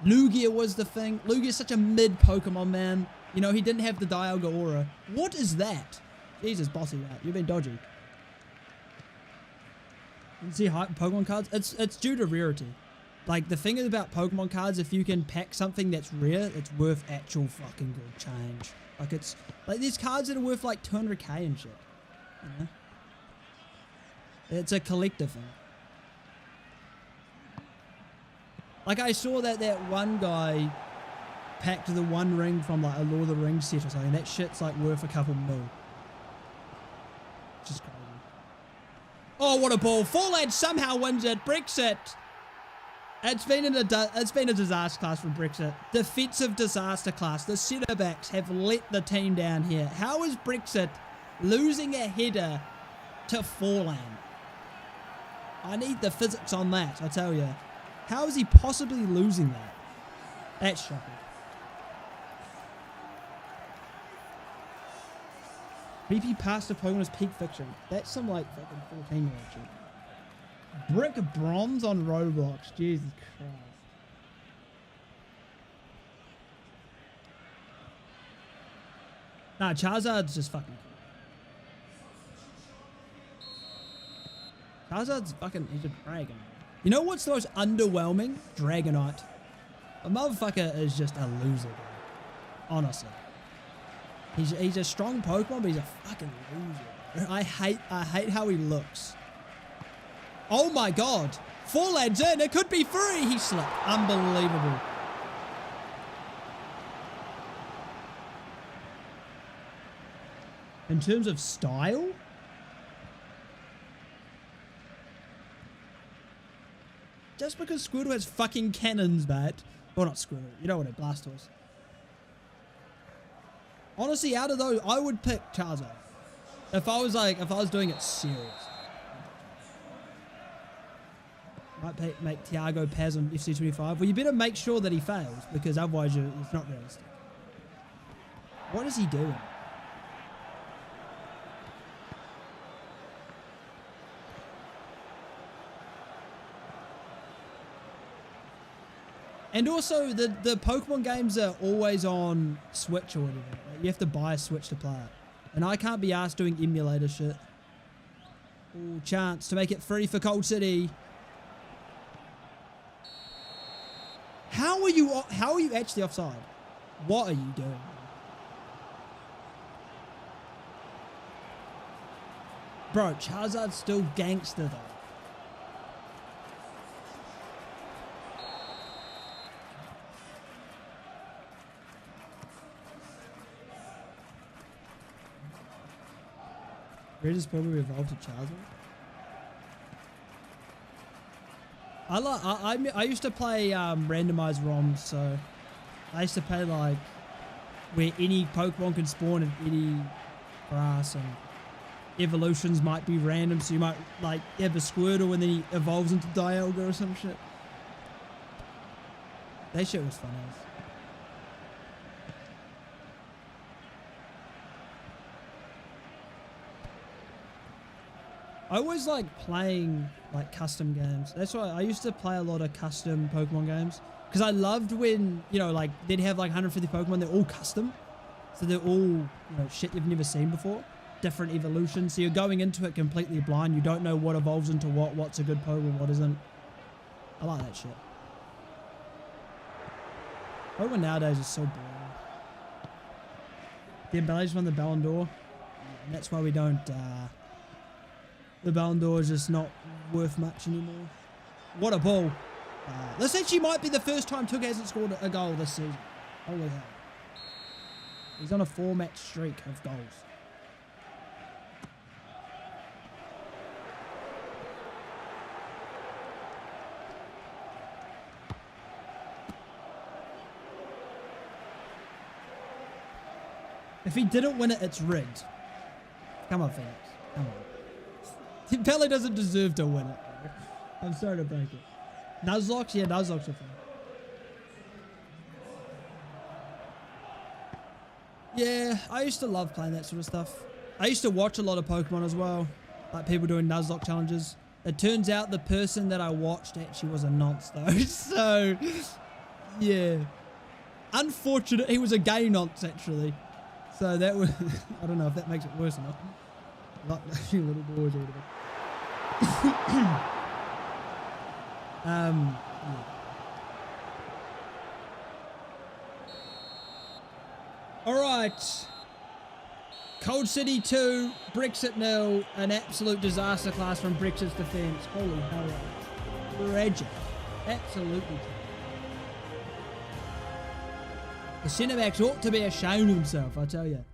mid. Lugia was the thing. Lugia's such a mid Pokemon, man. You know, he didn't have the Dialga aura. What is that? Jesus, bossy, right? You've been dodgy. You see hype Pokemon cards? It's due to rarity. Like, the thing is about Pokemon cards, if you can pack something that's rare, it's worth actual fucking good change. Like, it's... Like, there's cards that are worth, like, 200k and shit. You know? It's a collector thing. Like, I saw that one guy packed the one ring from, like, a Lord of the Rings set or something. That shit's, like, worth a couple mil. Just crazy. Oh, what a ball. Fallout somehow wins it. Brexit. It's been a disaster class from Brexit. Defensive disaster class. The centre backs have let the team down here. How is Brexit losing a header to Forlan? I need the physics on that, I tell you. How is he possibly losing that? That's shocking. Creepy pasta Pokemon's peak fiction. That's some like fucking 14-year-old shit. Brick bronze on Roblox. Jesus Christ. Nah, Charizard's just fucking cool. Charizard's fucking... He's a dragon. You know what's the most underwhelming? Dragonite. A motherfucker is just a loser, bro. Honestly. He's a strong Pokemon, but he's a fucking loser. I hate how he looks. Oh my god. 4 lads in. It could be 3. He slipped. Unbelievable. In terms of style? Just because Squirtle has fucking cannons, mate. Well, not Squirtle. You know what a Blastoise. Honestly, out of those, I would pick Charizard. If I was doing it serious. Might make Tiago Paz on FC25. Well, you better make sure that he fails, because otherwise it's not realistic. What is he doing? And also, the Pokemon games are always on Switch or whatever. Like, you have to buy a Switch to play it. And I can't be asked doing emulator shit. Ooh, chance to make it free for Cold City. How are you actually offside? What are you doing? Bro, Charizard's still gangster though. Red is probably evolved to Charizard. I used to play randomized ROMs, so I used to play like where any Pokemon can spawn in any grass, and evolutions might be random, so you might like have a Squirtle and then he evolves into Dialga or some shit. That shit was fun as. I always like playing like custom games. That's why I used to play a lot of custom Pokemon games. Because I loved when, you know, like they'd have like 150 Pokemon, they're all custom. So they're all, you know, shit you've never seen before. Different evolutions. So you're going into it completely blind. You don't know what evolves into what's a good Pokemon, what isn't. I like that shit. Pokemon nowadays is so boring. The embellishment won the Ballon d'Or. And that's why we don't, the Ballon d'Or is just not worth much anymore. What a ball. This actually might be the first time Took hasn't scored a goal this season. Holy hell. He's on a 4-match streak of goals. If he didn't win it, it's rigged. Come on, Phoenix. Come on. Pele doesn't deserve to win it. I'm sorry to break it. Nuzlocke? Yeah, Nuzlocke's a thing. Yeah, I used to love playing that sort of stuff. I used to watch a lot of Pokemon as well. Like people doing Nuzlocke challenges. It turns out the person that I watched actually was a nonce though. So, yeah. Unfortunate. He was a gay nonce actually. So that was, I don't know if that makes it worse or not. Like a little boys or whatever. Yeah. All right. Cold City 2, Brexit 0, an absolute disaster class from Brexit's defence. Holy hell. Tragic. Absolutely tragic. The centre-backs ought to be ashamed of himself, I tell you.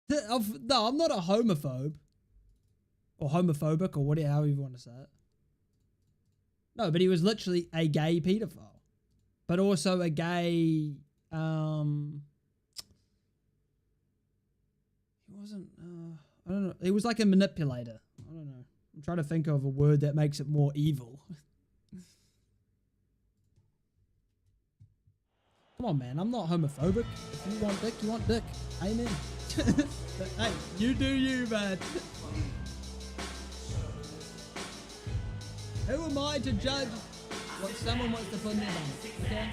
No, I'm not a homophobe. Or homophobic, or whatever, however you want to say it. No, but he was literally a gay pedophile. But also a gay, he wasn't, I don't know. He was like a manipulator. I don't know. I'm trying to think of a word that makes it more evil. Come on, man. I'm not homophobic. If you want dick, you want dick. Amen. But, hey, you do you, man. Who am I to judge what someone wants to put in their bum? Okay?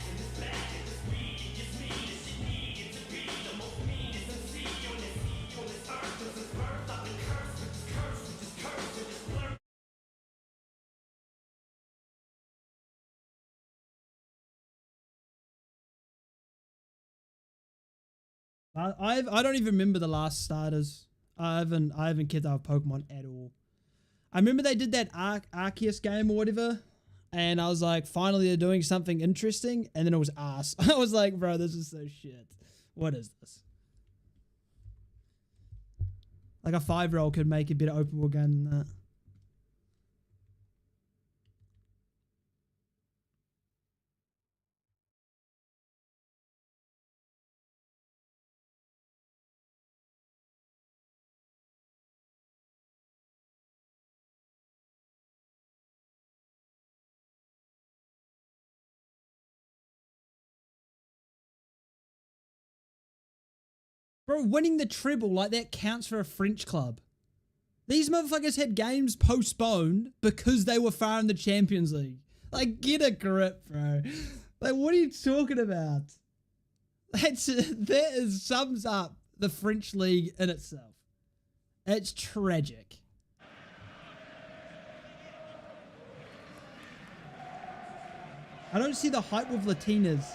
I don't even remember the last starters. I haven't kept up with Pokemon at all. I remember they did that Arceus game or whatever, and I was like, finally they're doing something interesting, and then it was ass. I was like, bro, this is so shit. What is this? Like a 5-year-old could make a better open world game than that. Bro, winning the treble like that counts for a French club. These motherfuckers had games postponed because they were far in the Champions League. Like, get a grip, bro. Like, what are you talking about? That sums up the French league in itself. It's tragic. I don't see the hype with Latinas.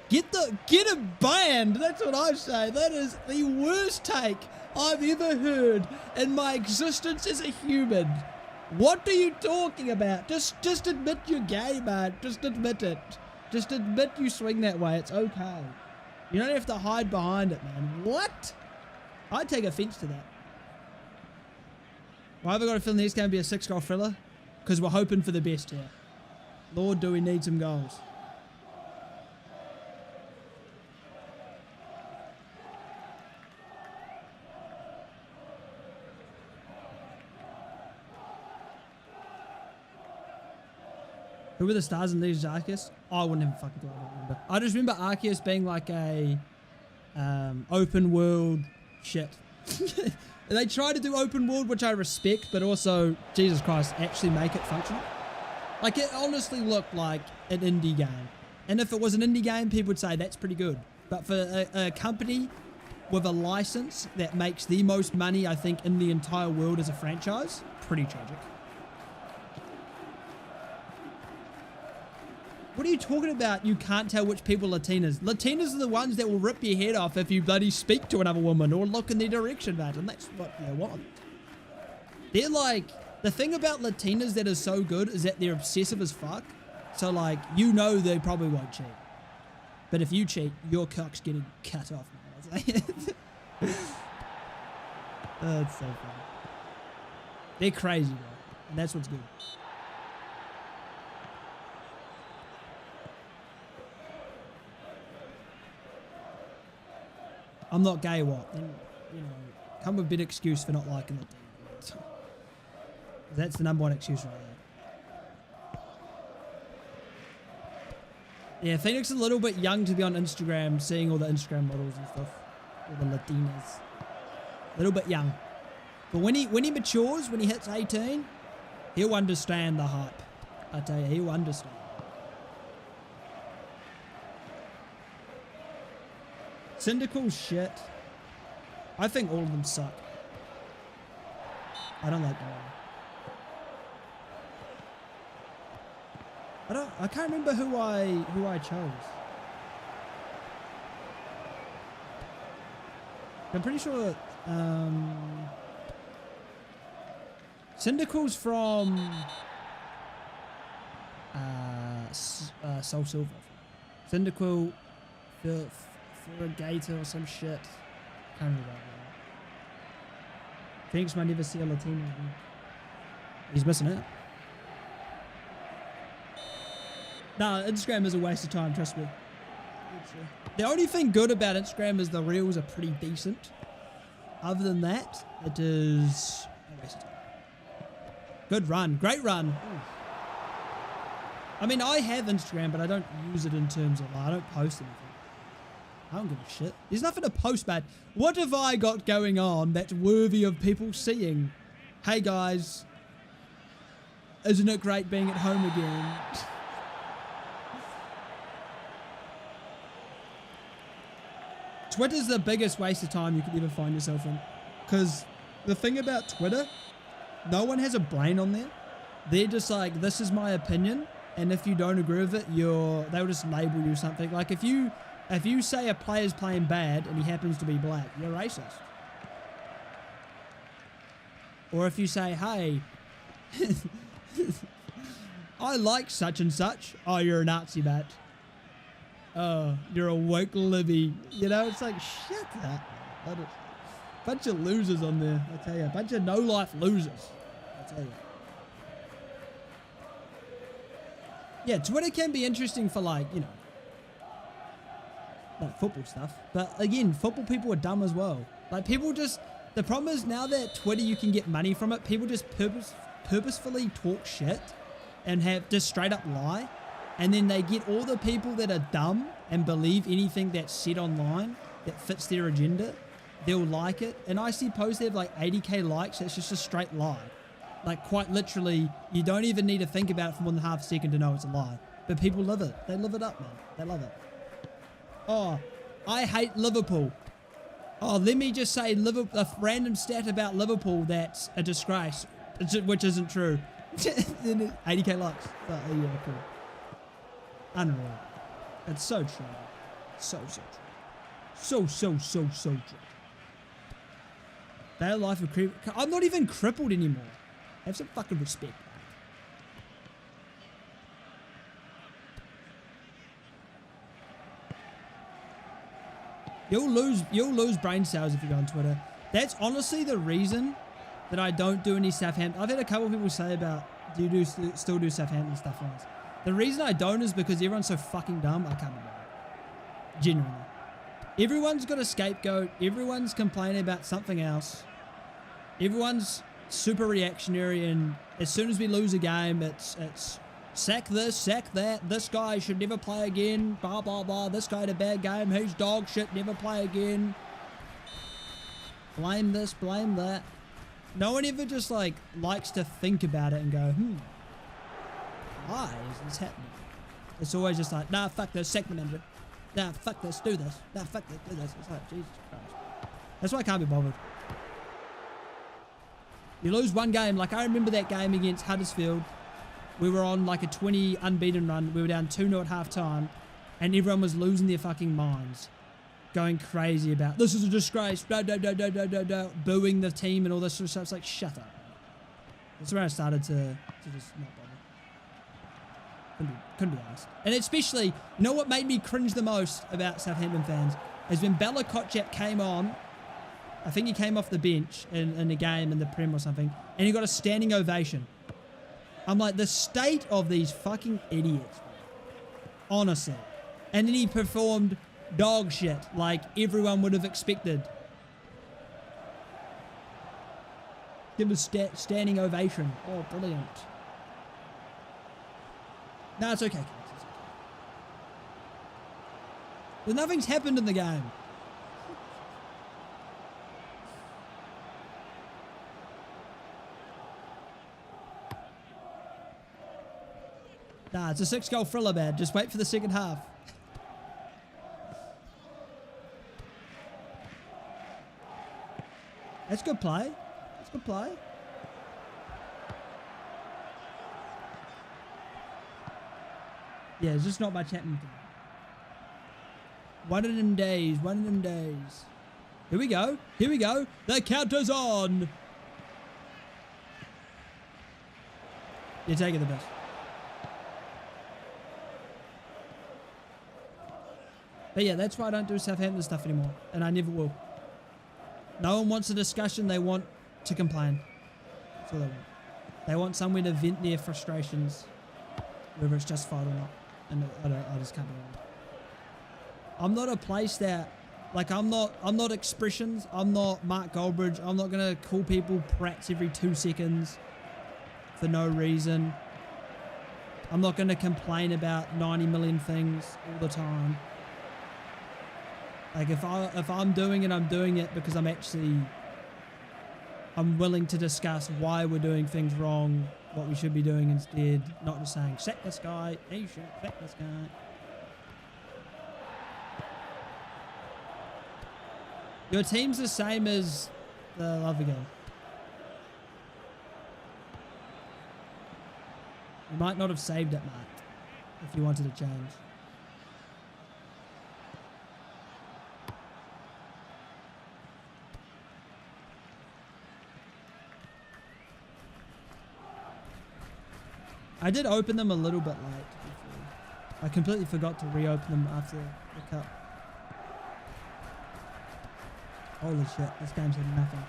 Get a banned. That's what I say. That is the worst take I've ever heard in my existence as a human. What are you talking about? Just admit you're gay, man. Just admit it. Just admit you swing that way. It's okay. You don't have to hide behind it, man. What? I take offense to that. Why have I got a feeling this going to be a 6-goal thriller? Because we're hoping for the best here. Lord, do we need some goals? Who were the stars in these Arceus? Oh, I wouldn't have a fucking clue. I don't remember. I just remember Arceus being like a open world shit. They try to do open world, which I respect, but also, Jesus Christ, actually make it functional. Like, it honestly looked like an indie game. And if it was an indie game, people would say that's pretty good. But for a company with a license that makes the most money, I think, in the entire world as a franchise, pretty tragic. What are you talking about? You can't tell which people are Latinas. Latinas are the ones that will rip your head off if you bloody speak to another woman or look in their direction, mate. And that's what they want. They're like, the thing about Latinas that is so good is that they're obsessive as fuck. So like, you know they probably won't cheat. But if you cheat, your cock's getting cut off, man. Oh, it's so funny. They're crazy, bro. And that's what's good. I'm not gay, what? Then, you know, come with a bit of excuse for not liking it. That's the #1 excuse right there. Yeah, Phoenix is a little bit young to be on Instagram, seeing all the Instagram models and stuff. All the Latinas. A little bit young. But when he matures, when he hits 18, he'll understand the hype. I tell you, he'll understand. Syndical shit. I think all of them suck. I don't like them all. I can't remember who I chose. I'm pretty sure Syndical's from Soul Silver. Syndical for a gator or some shit. Can't remember that. Phoenix might never see a Latino. He's missing it. Nah, Instagram is a waste of time, trust me. The only thing good about Instagram is the reels are pretty decent. Other than that, it is a waste of time. Good run. Great run. Ooh. I mean, I have Instagram, but I don't use it in terms of, I don't post anything. I don't give a shit. There's nothing to post, man. What have I got going on that's worthy of people seeing? Hey, guys. Isn't it great being at home again? Twitter's the biggest waste of time you could ever find yourself in. Because the thing about Twitter, no one has a brain on there. They're just like, this is my opinion. And if you don't agree with it, they'll just label you something. Like if you say a player's playing bad and he happens to be black, you're racist. Or if you say, hey, I like such and such. Oh, you're a Nazi, Matt. Oh, you're a woke Libby. You know, it's like, shut up. Bunch of losers on there, I tell you. Bunch of no-life losers, I tell you. Yeah, Twitter can be interesting for like, you know, like football stuff. But again, football people are dumb as well. Like people just, the problem is now that Twitter you can get money from it, people just purposefully talk shit and have just straight up lie. And then they get all the people that are dumb and believe anything that's said online that fits their agenda. They'll like it. And I see posts that have like 80k likes. It's just a straight lie. Like quite literally, you don't even need to think about it for more than half a second to know it's a lie. But people love it. They live it up, man. They love it. Oh, I hate Liverpool. Oh, let me just say a random stat about Liverpool that's a disgrace, which isn't true. 80k likes. Oh, yeah, cool. Unreal. It's so true. So true. So true. Their life of creep. I'm not even crippled anymore. Have some fucking respect. You'll lose brain cells if you go on Twitter. That's honestly the reason that I don't do any Southampton. I've had a couple of people say about, do you still do Southampton stuff on us? The reason I don't is because everyone's so fucking dumb, I can't be bothered. Genuinely. Everyone's got a scapegoat. Everyone's complaining about something else. Everyone's super reactionary, and as soon as we lose a game, it's Sack this, sack that. This guy should never play again. Blah, blah, blah. This guy had a bad game. He's dog shit. Never play again. Blame this, blame that. No one ever just like likes to think about it and go, why is this happening? It's always just like, nah, fuck this, sack the manager. Nah, fuck this, do this. Nah, fuck this, do this. It's like, Jesus Christ. That's why I can't be bothered. You lose one game. Like, I remember that game against Huddersfield. We were on like a 20 unbeaten run. We were down 2-0 at half time. And everyone was losing their fucking minds. Going crazy about, this is a disgrace. Booing the team and all this sort of stuff. It's like, shut up. That's where I started to just not bother. Couldn't be honest. And especially, you know what made me cringe the most about Southampton fans? Is when Bella Kotchap came on. I think he came off the bench in a game in the Prem or something. And he got a standing ovation. I'm like, the state of these fucking idiots. Honestly. And then he performed dog shit like everyone would have expected. Give him a standing ovation. Oh, brilliant. No, it's okay, kids. It's okay. But nothing's happened in the game. Nah, it's a 6-goal thriller, man. Just wait for the second half. That's good play. That's good play. Yeah, there's just not much happening today. One of them days. One of them days. Here we go. Here we go. The counter's on. You're taking the best. But yeah, that's why I don't do Southampton stuff anymore. And I never will. No one wants a discussion. They want to complain. That's all they want. They want somewhere to vent their frustrations, whether it's justified or not. And I just can't be on it. I'm not a place that, like, I'm not Expressions. I'm not Mark Goldbridge. I'm not going to call people prats every 2 seconds for no reason. I'm not going to complain about 90 million things all the time. Like, if I'm doing it, I'm doing it because I'm willing to discuss why we're doing things wrong, what we should be doing instead, not just saying, sack this guy, he should sack this guy. Your team's the same as the other game. You might not have saved it, Mark, if you wanted to change. I did open them a little bit late. I completely forgot to reopen them after the cup. Holy shit, this game's had nothing.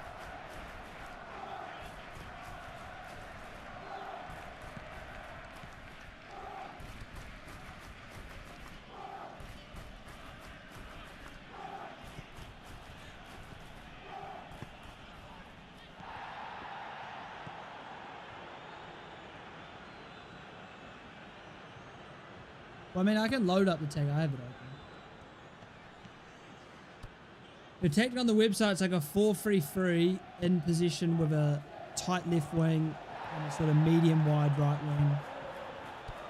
Well, I mean, I can load up the tag. I have it open. The tag on the website, it's like a 4-3-3 in position with a tight left wing and a sort of medium wide right wing.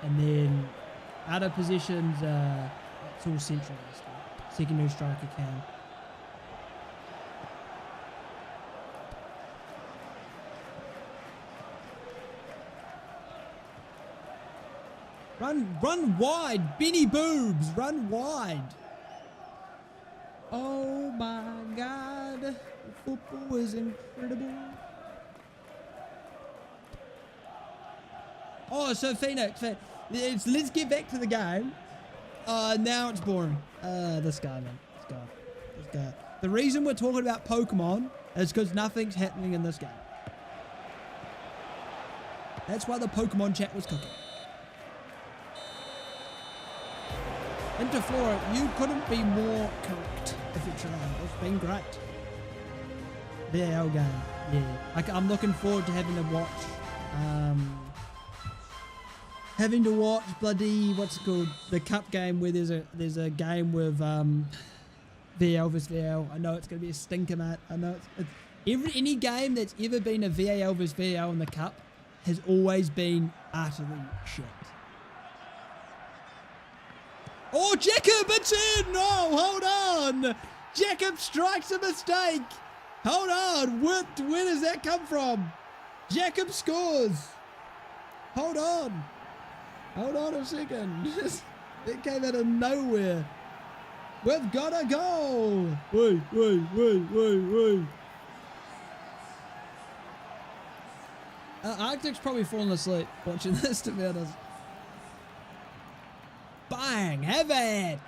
And then out of positions, it's all central. Secondary striker can. Run wide, Benny Boobs, run wide. Oh my God, football is incredible. Oh, so Phoenix, let's get back to the game. Now it's boring. This guy, man, this guy. The reason we're talking about Pokemon is because nothing's happening in this game. That's why the Pokemon chat was cooking. Interflora, you couldn't be more correct if it's around. It's been great. VAL game, yeah. I'm looking forward to having to watch having to watch bloody, what's it called, the cup game where there's a game with VAL versus VAL. I know it's going to be a stinker, mate. I know it's any game that's ever been a VAL versus VAL in the cup has always been utterly shit. Oh, Jacob, it's in! Oh, hold on! Jacob strikes a mistake! Hold on! Where does that come from? Jacob scores! Hold on! Hold on a second. It came out of nowhere. We've got a goal! Wait. Arctic's probably falling asleep watching this, to be honest. Bang! Have it!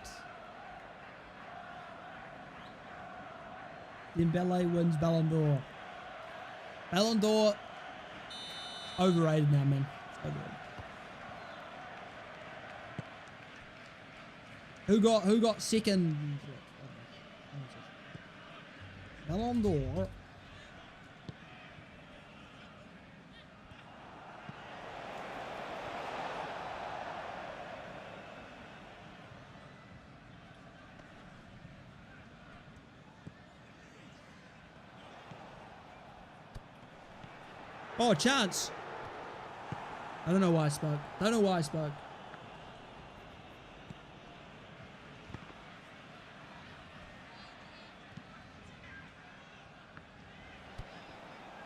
Dembele wins Ballon d'Or. Ballon d'Or overrated now, man. It's overrated. Who got second? Ballon d'Or. Oh, chance. I don't know why I spoke.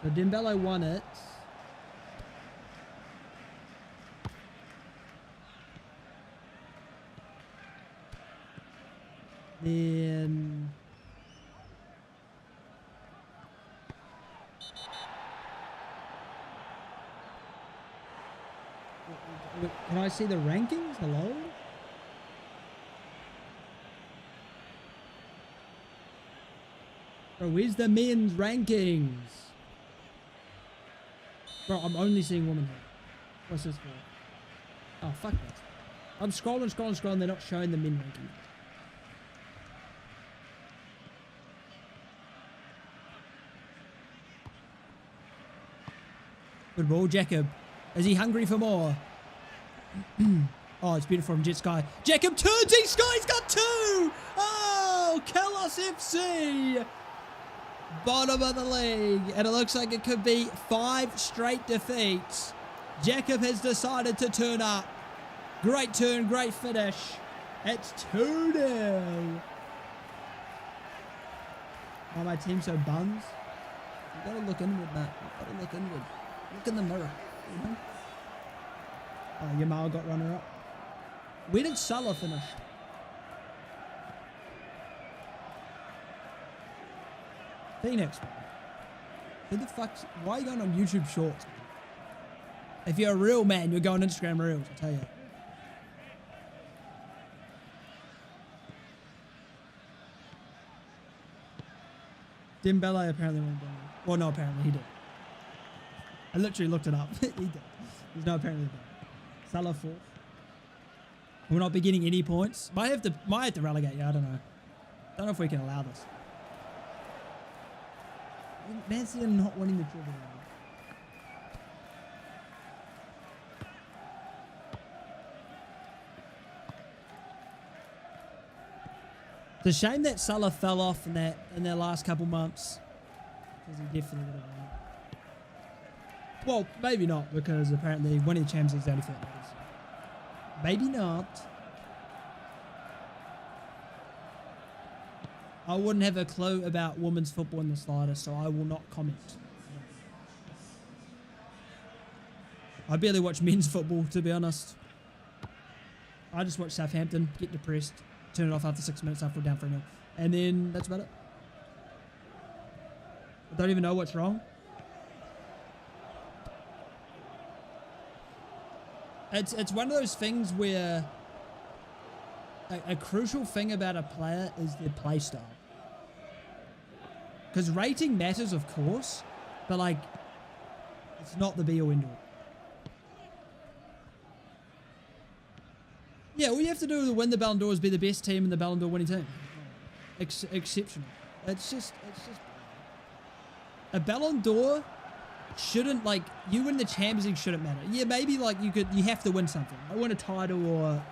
The Dembele won it. Then... Can I see the rankings? Hello? Bro, where's the men's rankings? Bro, I'm only seeing women here. What's this for? Oh, fuck this. I'm scrolling. They're not showing the men rankings. Good ball, Jacob. Is he hungry for more? Oh, it's beautiful from Jet Sky. Jacob turns, he's got two! Oh, Kalos FC! Bottom of the league. And it looks like it could be 5 straight defeats. Jacob has decided to turn up. Great turn, great finish. It's 2-0. Oh, my team's so buns. You gotta look inward, Matt. You gotta look inward. Look in the mirror. You know? Oh, Yamal got runner up. Where did Salah finish? Phoenix. Who the fuck's... Why are you going on YouTube Shorts? If you're a real man, you're going Instagram Reels, I tell you. Dembele apparently went down. Well, no, apparently he did. I literally looked it up. He did. There's no apparently did. Salah 4th. We'll not be getting any points. Might have to relegate you. I don't know. Don't know if we can allow this. Man City not winning the treble. It's a shame that Salah fell off in their last couple months. Because he definitely would have won. Well, maybe not, because apparently winning the Champions League is only 4 minutes. Maybe not. I wouldn't have a clue about women's football in the slightest, so I will not comment. I barely watch men's football, to be honest. I just watch Southampton, get depressed, turn it off after 6 minutes after we're down 3-0. And then that's about it. I don't even know what's wrong. It's one of those things where a crucial thing about a player is their play style. Because rating matters, of course, but like, it's not the be-all end-all. Yeah, all you have to do to win the Ballon d'Or is be the best team in the Ballon d'Or winning team. Exceptional. It's just a Ballon d'Or shouldn't, like, you win the Champions League shouldn't matter. Yeah, maybe, like, you have to win something. I win a title or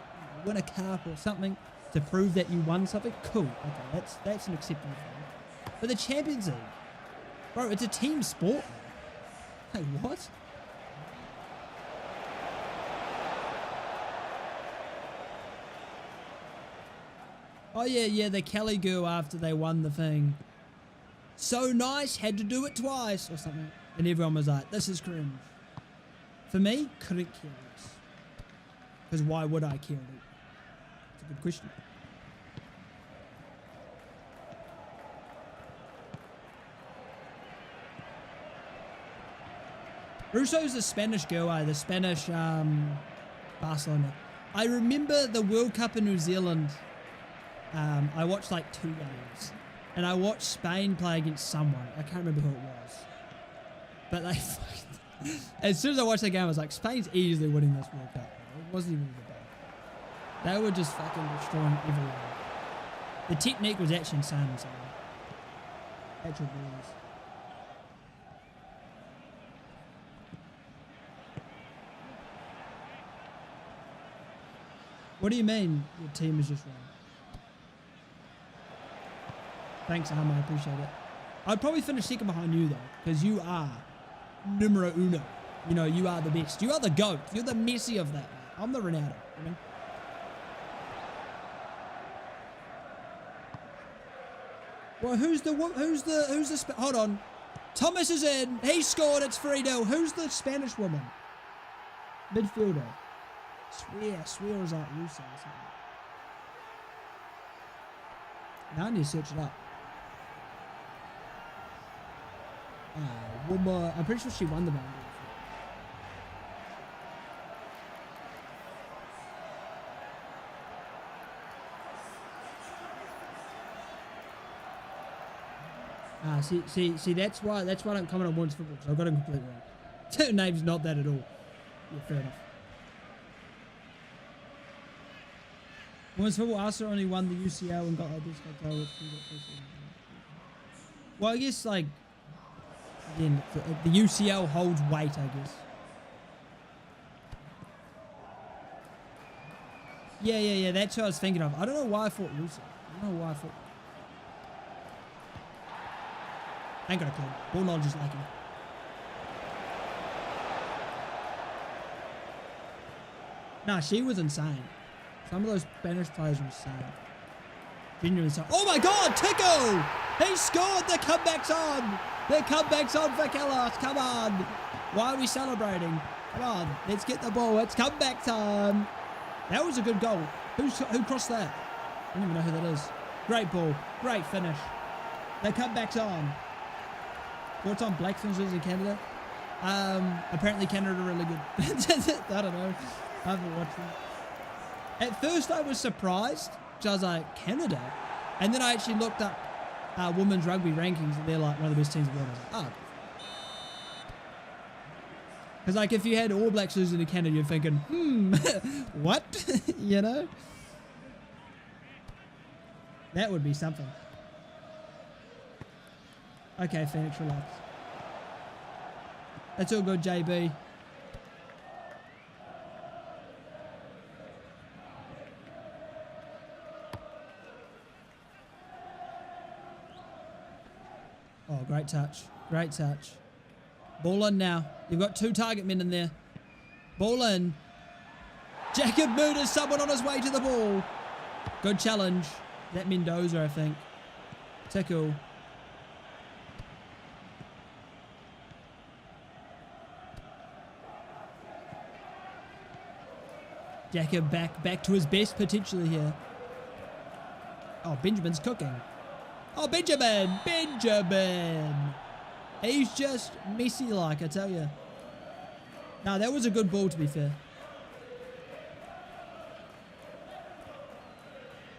win a cup or something to prove that you won something. Cool. Okay, that's an acceptable thing. But the Champions League, bro, it's a team sport. Hey, what? Oh, yeah, the Kelly girl after they won the thing. So nice, had to do it twice or something. And everyone was like, this is cringe. For me, couldn't care less. Because why would I care? It's a good question. Russo's the Spanish girl, the Spanish Barcelona. I remember the World Cup in New Zealand. I watched like 2 games. And I watched Spain play against someone. I can't remember who it was. But they as soon as I watched that game, I was like, Spain's easily winning this World Cup. It wasn't even that bad. They were just fucking destroying everyone. The technique was actually insane. Actual balls. What do you mean your team is just wrong? Thanks, Arma, I appreciate it. I'd probably finish second behind you, though, because you are numero uno. You know, you are the best. You are the GOAT. You're the Messi of that. I'm the Ronaldo, you know? Well, hold on. Thomas is in. He scored. It's 3-0. Who's the Spanish woman? Midfielder. Swear was like Russo or something. Now I need to search it up. Woman. I'm pretty sure she won the Ballon d'Or. See, that's why I don't comment on women's football, because I got it completely wrong. Her name's not that at all. Yeah, fair enough. Women's football, Arsenal only won the UCL and got this hotel. Well, I guess, like, again, the UCL holds weight, I guess. Yeah, that's what I was thinking of. I don't know why I thought Russo. I don't know why I thought. I ain't got a clue. Ball knowledge is lacking. Nah, she was insane. Some of those Spanish players were insane. Genuinely insane. Oh my God, Tico! He scored! The comeback's on! The comeback's on for Kellos. Come on! Why are we celebrating? Come on, let's get the ball. It's comeback time. That was a good goal. Who crossed that? I don't even know who that is. Great ball. Great finish. The comeback's on. What's on black finishers in Canada? Apparently Canada are really good. I don't know. I haven't watched them. At first I was surprised, because I was like, Canada? And then I actually looked up women's rugby rankings, and they're like one of the best teams in the world. I was like, oh. Because like if you had All Blacks losing to Canada, you're thinking, what? You know? That would be something. Okay, Phoenix, relax. That's all good, JB. Oh, great touch. Great touch. Ball in now. You've got 2 target men in there. Ball in. Jacob Muda's someone on his way to the ball. Good challenge. That Mendoza, I think. Tickle. Jacob back to his best potentially here. Oh, Benjamin's cooking. Oh, Benjamin! He's just Messi-like, I tell you. Nah, that was a good ball, to be fair.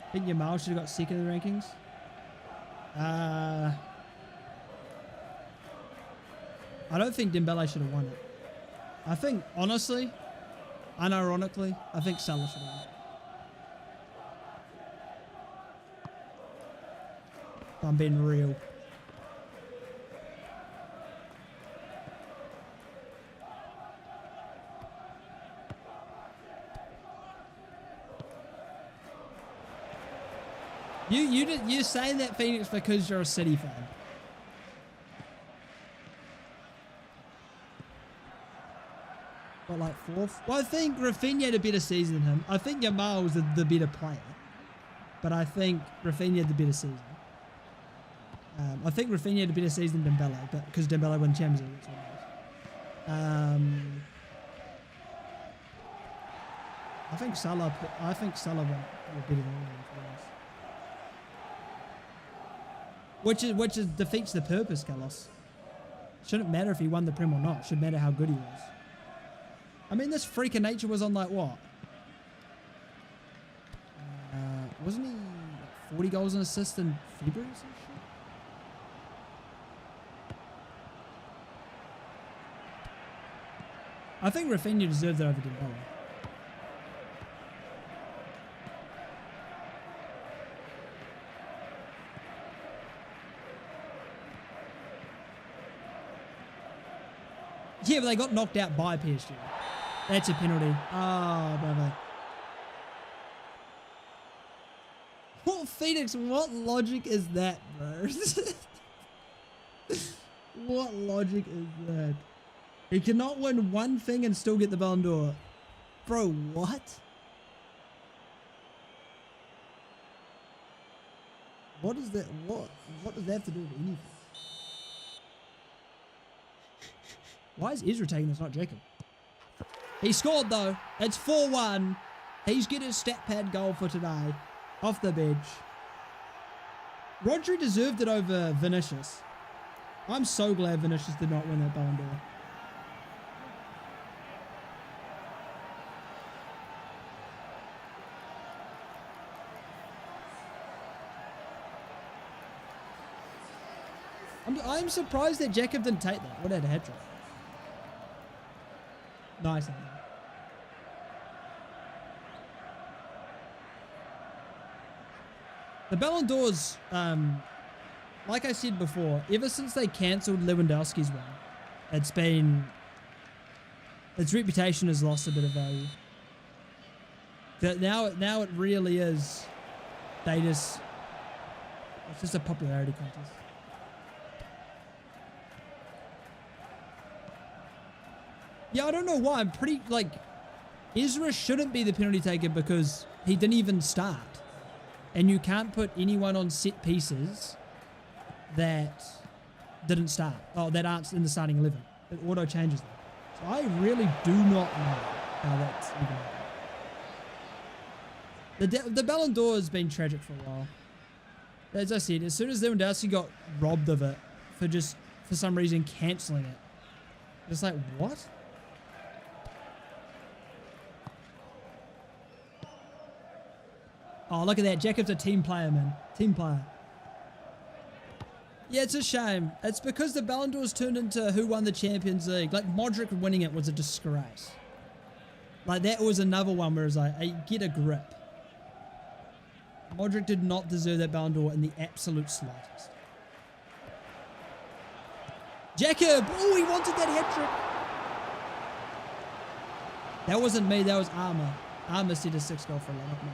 I think Yamal should have got second in the rankings. I don't think Dembele should have won it. I think, honestly, unironically, I think Salah should have won it. I'm being real. You're saying that, Phoenix, because you're a City fan. But like fourth? Well, I think Rafinha had a better season than him. I think Yamal was the better player. But I think Rafinha had the better season. I think Rafinha had a better season than Dembele, but because Dembele won Champions League. That's what it was. I think Salah went better than all of them. Which defeats the purpose, Carlos. Shouldn't matter if he won the Prem or not. Should matter how good he was. I mean, this freak of nature was on like what? Wasn't he like 40 goals and assists in February or some shit? I think Rafinha deserved it over Dembele. Yeah, but they got knocked out by PSG. That's a penalty. Oh, brother. What, Phoenix? What logic is that, bro? What logic is that? He cannot win one thing and still get the Ballon d'Or. Bro, what? What is that? What does that have to do with anything? Why is Ezra taking this, not Jacob? He scored though. It's 4-1. He's getting his stat pad goal for today. Off the bench. Rodri deserved it over Vinicius. I'm so glad Vinicius did not win that Ballon d'Or. I'm surprised that Jacob didn't take that. Would have had a hat-trick. Nice. The Ballon d'Ors, like I said before, ever since they cancelled Lewandowski's one, its reputation has lost a bit of value. That now it really is, it's just a popularity contest. Yeah, I don't know why. I'm pretty, like, Ezra shouldn't be the penalty taker because he didn't even start. And you can't put anyone on set pieces that didn't start. Oh, that aren't in the starting 11. It auto changes them. So I really do not know how that's even happened. The Ballon d'Or has been tragic for a while. As I said, as soon as Lewandowski got robbed of it for some reason cancelling it, it's like, what? Oh, look at that. Jacob's a team player, man. Team player. Yeah, it's a shame. It's because the Ballon d'Or's turned into who won the Champions League. Like, Modric winning it was a disgrace. Like, that was another one where it was like, hey, get a grip. Modric did not deserve that Ballon d'Or in the absolute slightest. Jacob! Oh, he wanted that hat-trick. That wasn't me. That was Armour. Armour said a 6-goal for a lot, not me.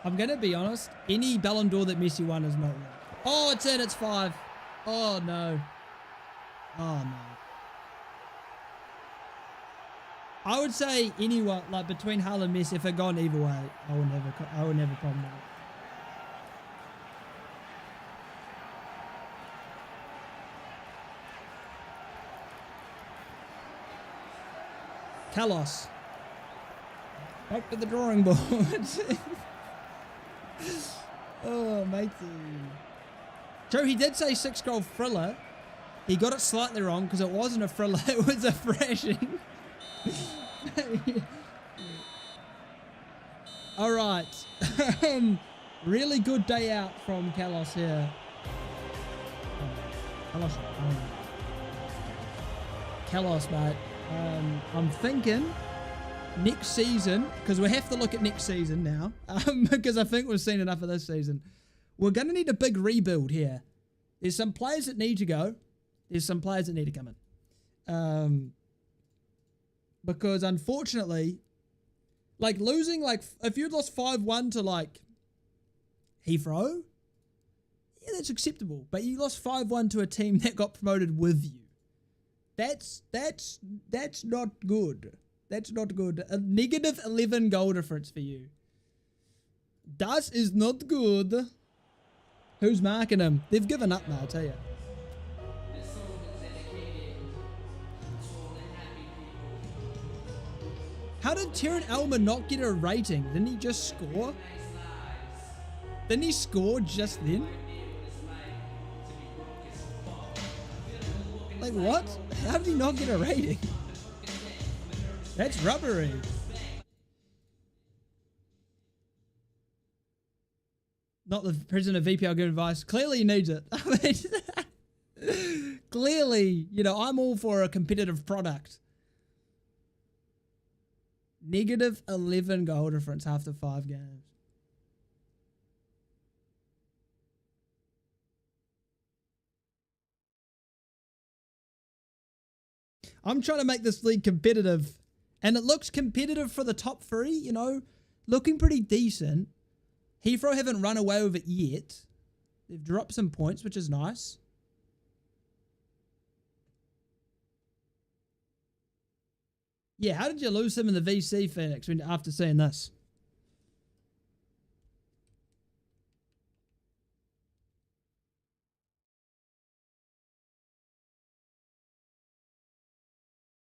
I'm going to be honest, any Ballon d'Or that Messi won is not wrong. Oh, it's in, it's 5. Oh, no. Oh, no. I would say anyone, like between Haaland and Messi, if it gone either way, I wouldn't have a problem with it. Carlos. Back to the drawing board. Oh, matey. True, he did say 6-goal thriller. He got it slightly wrong because it wasn't a thriller, it was a thrashing. All right. Really good day out from Carlos here. Carlos, mate. I'm thinking next season, because we have to look at next season now, because I think we've seen enough of this season. we're going to need a big rebuild here. There's some players that need to go. There's some players that need to come in. Because unfortunately, like losing, like if you'd lost 5-1 to like Heathrow, yeah, that's acceptable. But you lost 5-1 to a team that got promoted with you. That's not good. That's not good. A negative 11 goal difference for you. Das is not good. Who's marking him? They've given up now, I tell you. How did Terran Elmer not get a rating? Didn't he just score? Didn't he score just then? Like what? How did he not get a rating? That's rubbery. Not the president of VPL giving advice. Clearly he needs it. I mean, clearly, you know, I'm all for a competitive product. Negative 11 goal difference after 5 games. I'm trying to make this league competitive, and it looks competitive for the top 3, you know, looking pretty decent. Heathrow haven't run away with it yet. They've dropped some points, which is nice. Yeah, how did you lose him in the VC, Phoenix, after seeing this?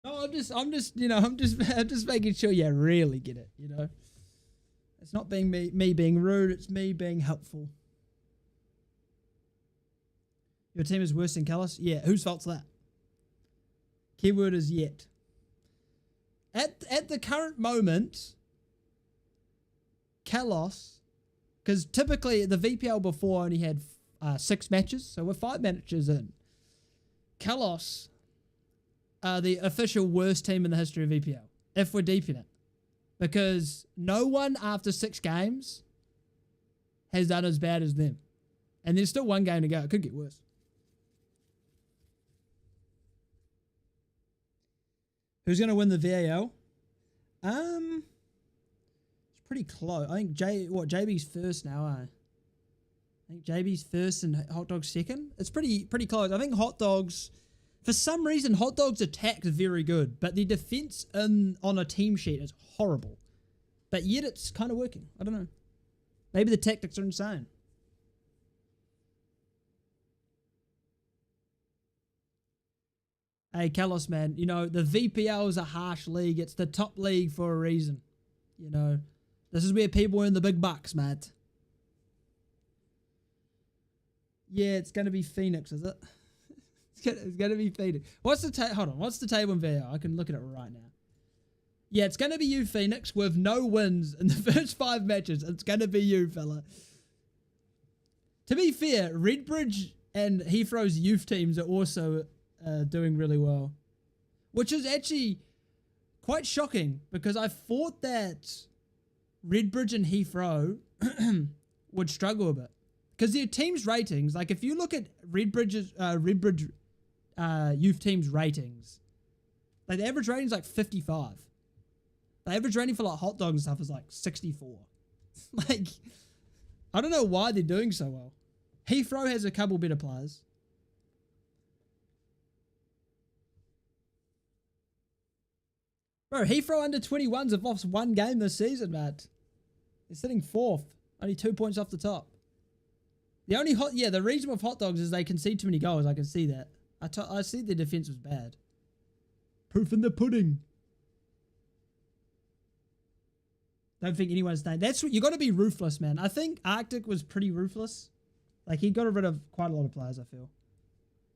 No, I'm just making sure you really get it, you know. It's not being me being rude, it's me being helpful. Your team is worse than Callis? Yeah, whose fault's that? Keyword is yet. At the current moment, Kalos, because typically the VPL before only had 6 matches, so we're 5 matches in. Kalos are the official worst team in the history of VPL, if we're deep in it. Because no one after 6 games has done as bad as them. And there's still 1 game to go. It could get worse. Who's going to win the VAL? It's pretty close. I think JB's first now, I think JB's first and Hot Dog's second. It's pretty close. I think Hot Dogs, for some reason, Hot Dog's attack is very good, but the defense on a team sheet is horrible. But yet it's kind of working. I don't know. Maybe the tactics are insane. Hey, Kalos, man, you know, the VPL is a harsh league. It's the top league for a reason. You know, this is where people earn the big bucks, Matt. Yeah, it's going to be Phoenix, is it? It's going to be Phoenix. What's the hold on, what's the table in VPL? I can look at it right now. Yeah, it's going to be you, Phoenix, with no wins in the first 5 matches. It's going to be you, fella. To be fair, Redbridge and Heathrow's youth teams are also doing really well, which is actually quite shocking because I thought that Redbridge and Heathrow would struggle a bit because their team's ratings, like if you look at Redbridge youth team's ratings, like the average rating is like 55. The average rating for like Hot Dog and stuff is like 64. Like, I don't know why they're doing so well. Heathrow has a couple better players. Bro, Heathrow under 21s have lost 1 game this season, Matt. They're sitting 4th. Only 2 points off the top. The reason with Hot Dogs is they concede too many goals. I can see that. I see their defense was bad. Proof in the pudding. Don't think anyone's staying. That's what you got to be ruthless, man. I think Arctic was pretty ruthless. Like he got rid of quite a lot of players, I feel.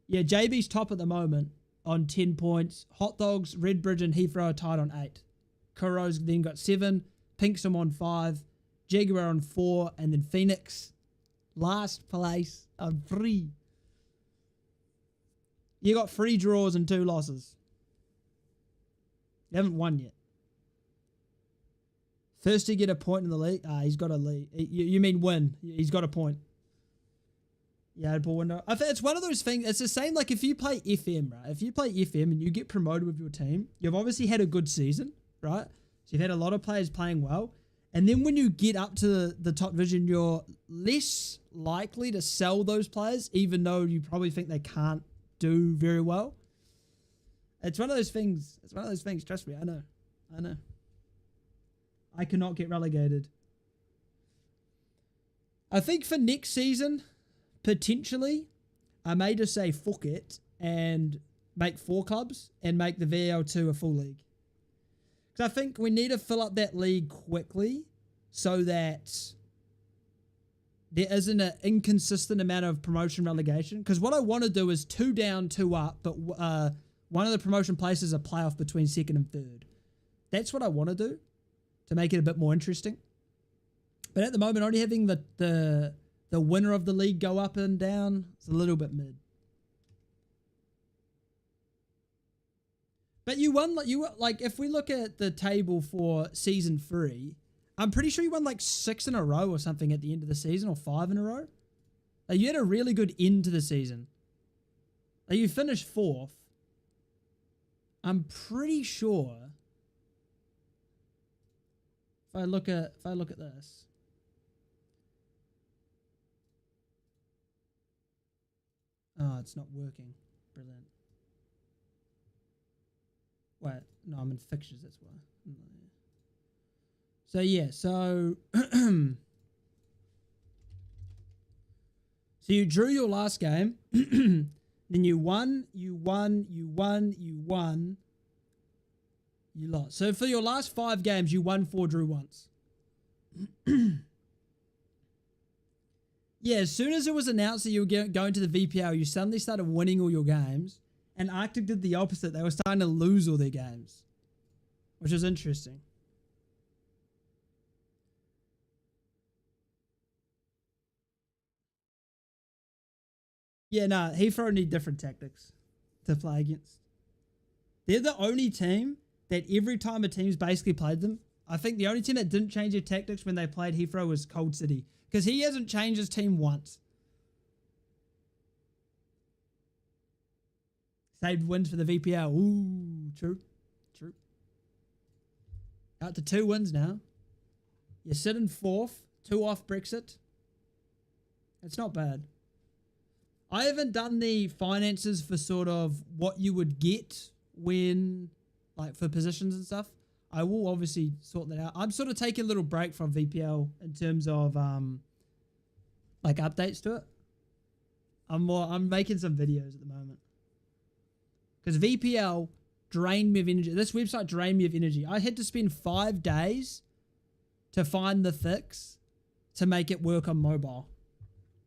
Yeah, JB's top at the moment on 10 points. Hot Dogs, Redbridge, and Heathrow are tied on 8. Kuro's then got 7. Pinksum on 5. Jaguar on 4. And then Phoenix, last place on 3. You got 3 draws and 2 losses. You haven't won yet. First to get a point in the league. He's got a lead. You mean win. He's got a point. Yeah, poor window. I think it's one of those things. It's the same like if you play FM, right? If you play FM and you get promoted with your team, you've obviously had a good season, right? So you've had a lot of players playing well. And then when you get up to the top division, you're less likely to sell those players, even though you probably think they can't do very well. It's one of those things. It's one of those things. Trust me, I know. I know. I cannot get relegated. I think for next season, potentially, I may just say fuck it and make 4 clubs and make the VPL2 a full league. Because I think we need to fill up that league quickly so that there isn't an inconsistent amount of promotion relegation. Because what I want to do is 2 down, 2 up, but one of the promotion places a playoff between 2nd and 3rd. That's what I want to do to make it a bit more interesting. But at the moment, only having the winner of the league go up and down, it's a little bit mid. But you won, like if we look at the table for season 3, I'm pretty sure you won like 6 in a row or something at the end of the season, or 5 in a row. Like you had a really good end to the season. Like you finished 4th. I'm pretty sure if I look at this. Oh, it's not working. Brilliant. Wait, no, I'm in fixtures, that's why. So yeah, so so you drew your last game, then you won, you lost. So for your last 5 games, you won 4, drew once. Yeah, as soon as it was announced that you were going to the VPL, you suddenly started winning all your games. And Arctic did the opposite. They were starting to lose all their games, which was interesting. Yeah, nah, Heathrow need different tactics to play against. They're the only team that every time a team's basically played them, I think the only team that didn't change their tactics when they played Heathrow was Cold City. Because he hasn't changed his team once. Saved wins for the VPL. Ooh, true. True. Out to 2 wins now. You're sitting 4th. 2 off Brexit. It's not bad. I haven't done the finances for sort of what you would get when, like for positions and stuff. I will obviously sort that out. I'm sort of taking a little break from VPL in terms of like updates to it. I'm making some videos at the moment. Because VPL drained me of energy. This website drained me of energy. I had to spend 5 days to find the fix to make it work on mobile.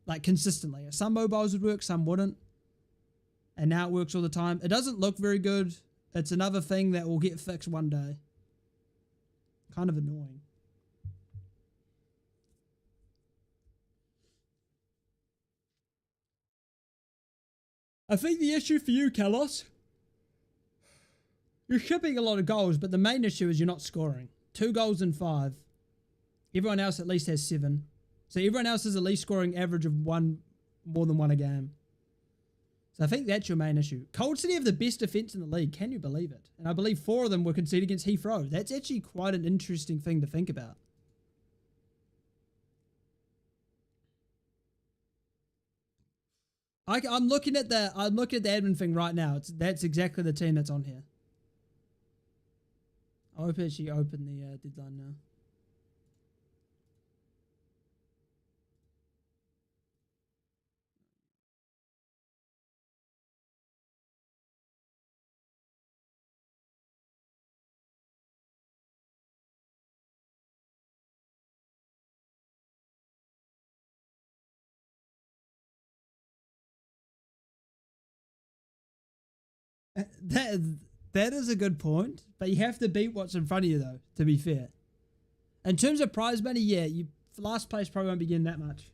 Like consistently. Some mobiles would work, some wouldn't. And now it works all the time. It doesn't look very good. It's another thing that will get fixed one day. Kind of annoying. I think the issue for you, Kalos, you're shipping a lot of goals, but the main issue is you're not scoring. 2 goals in 5. Everyone else at least has 7. So everyone else is at least scoring average of more than 1 a game. So I think that's your main issue. Cold City have the best defense in the league. Can you believe it? And I believe 4 of them were conceded against Heathrow. That's actually quite an interesting thing to think about. I'm looking at the admin thing right now. That's exactly the team that's on here. I hope actually open the deadline now. That is a good point, but you have to beat what's in front of you, though, to be fair. In terms of prize money, yeah, last place probably won't be getting that much.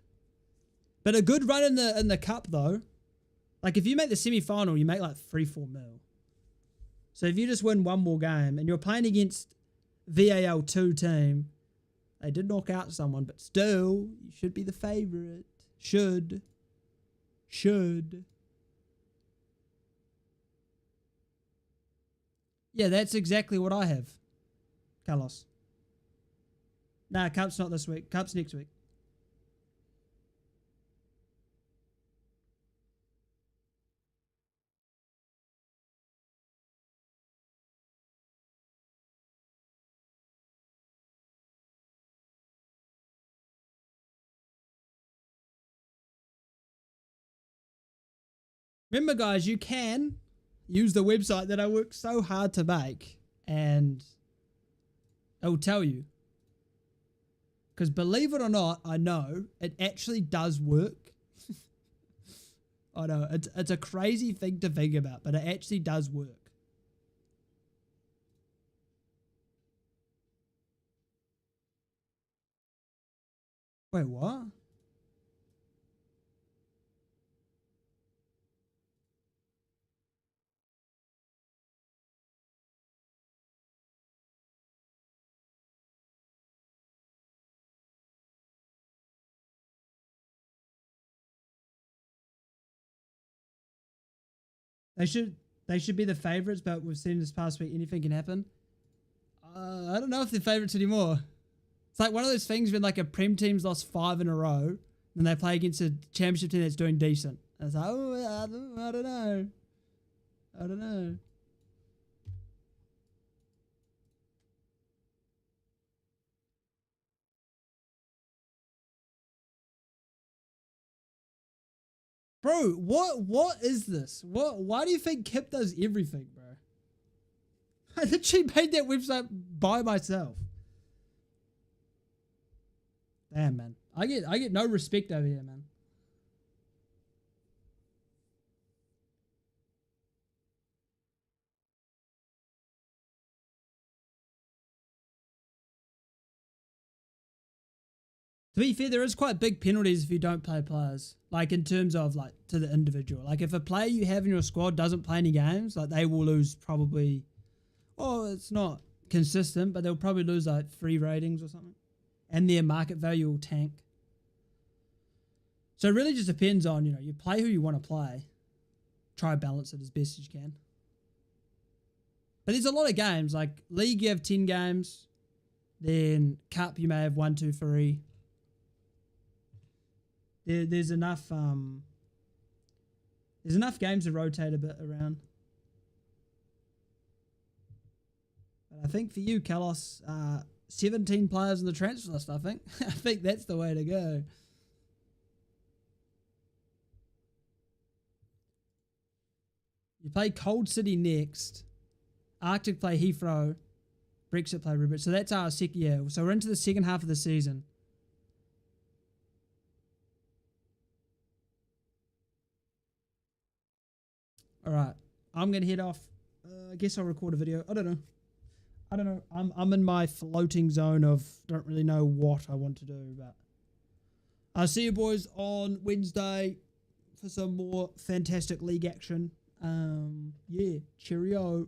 But a good run in the cup, though, like if you make the semi-final, you make like 3-4 mil. So if you just win 1 more game, and you're playing against VAL2 team, they did knock out someone, but still, you should be the favourite. Should. Should. Yeah, that's exactly what I have, Carlos. Nah, Cup's not this week. Cup's next week. Remember, guys, you can use the website that I worked so hard to make, and it will tell you. Because believe it or not, I know it actually does work. I know it's a crazy thing to think about, but it actually does work. Wait, what? They should be the favorites, but we've seen this past week anything can happen. I don't know if they're favorites anymore. It's like one of those things when like a Prem team's lost 5 in a row and they play against a championship team that's doing decent. And it's like, oh, I don't know. I don't know. Bro, what is this? Why do you think Kip does everything, bro? I literally made that website by myself. Damn, man. I get no respect over here, man. To be fair, there is quite big penalties if you don't play players. Like in terms of like to the individual. Like if a player you have in your squad doesn't play any games, like they will lose probably, oh, it's not consistent, but they'll probably lose like 3 ratings or something. And their market value will tank. So it really just depends on, you play who you want to play. Try balance it as best as you can. But there's a lot of games. Like League, you have 10 games. Then Cup, you may have 1, 2, 3. There's enough games to rotate a bit around. But I think for you, Kalos, 17 players in the transfer list, I think. I think that's the way to go. You play Cold City next. Arctic play Heathrow. Brexit play Rupert. So that's our second year. So we're into the second half of the season. All right. I'm going to head off. I guess I'll record a video. I don't know. I'm in my floating zone of don't really know what I want to do. But I'll see you boys on Wednesday for some more fantastic league action. Yeah. Cheerio.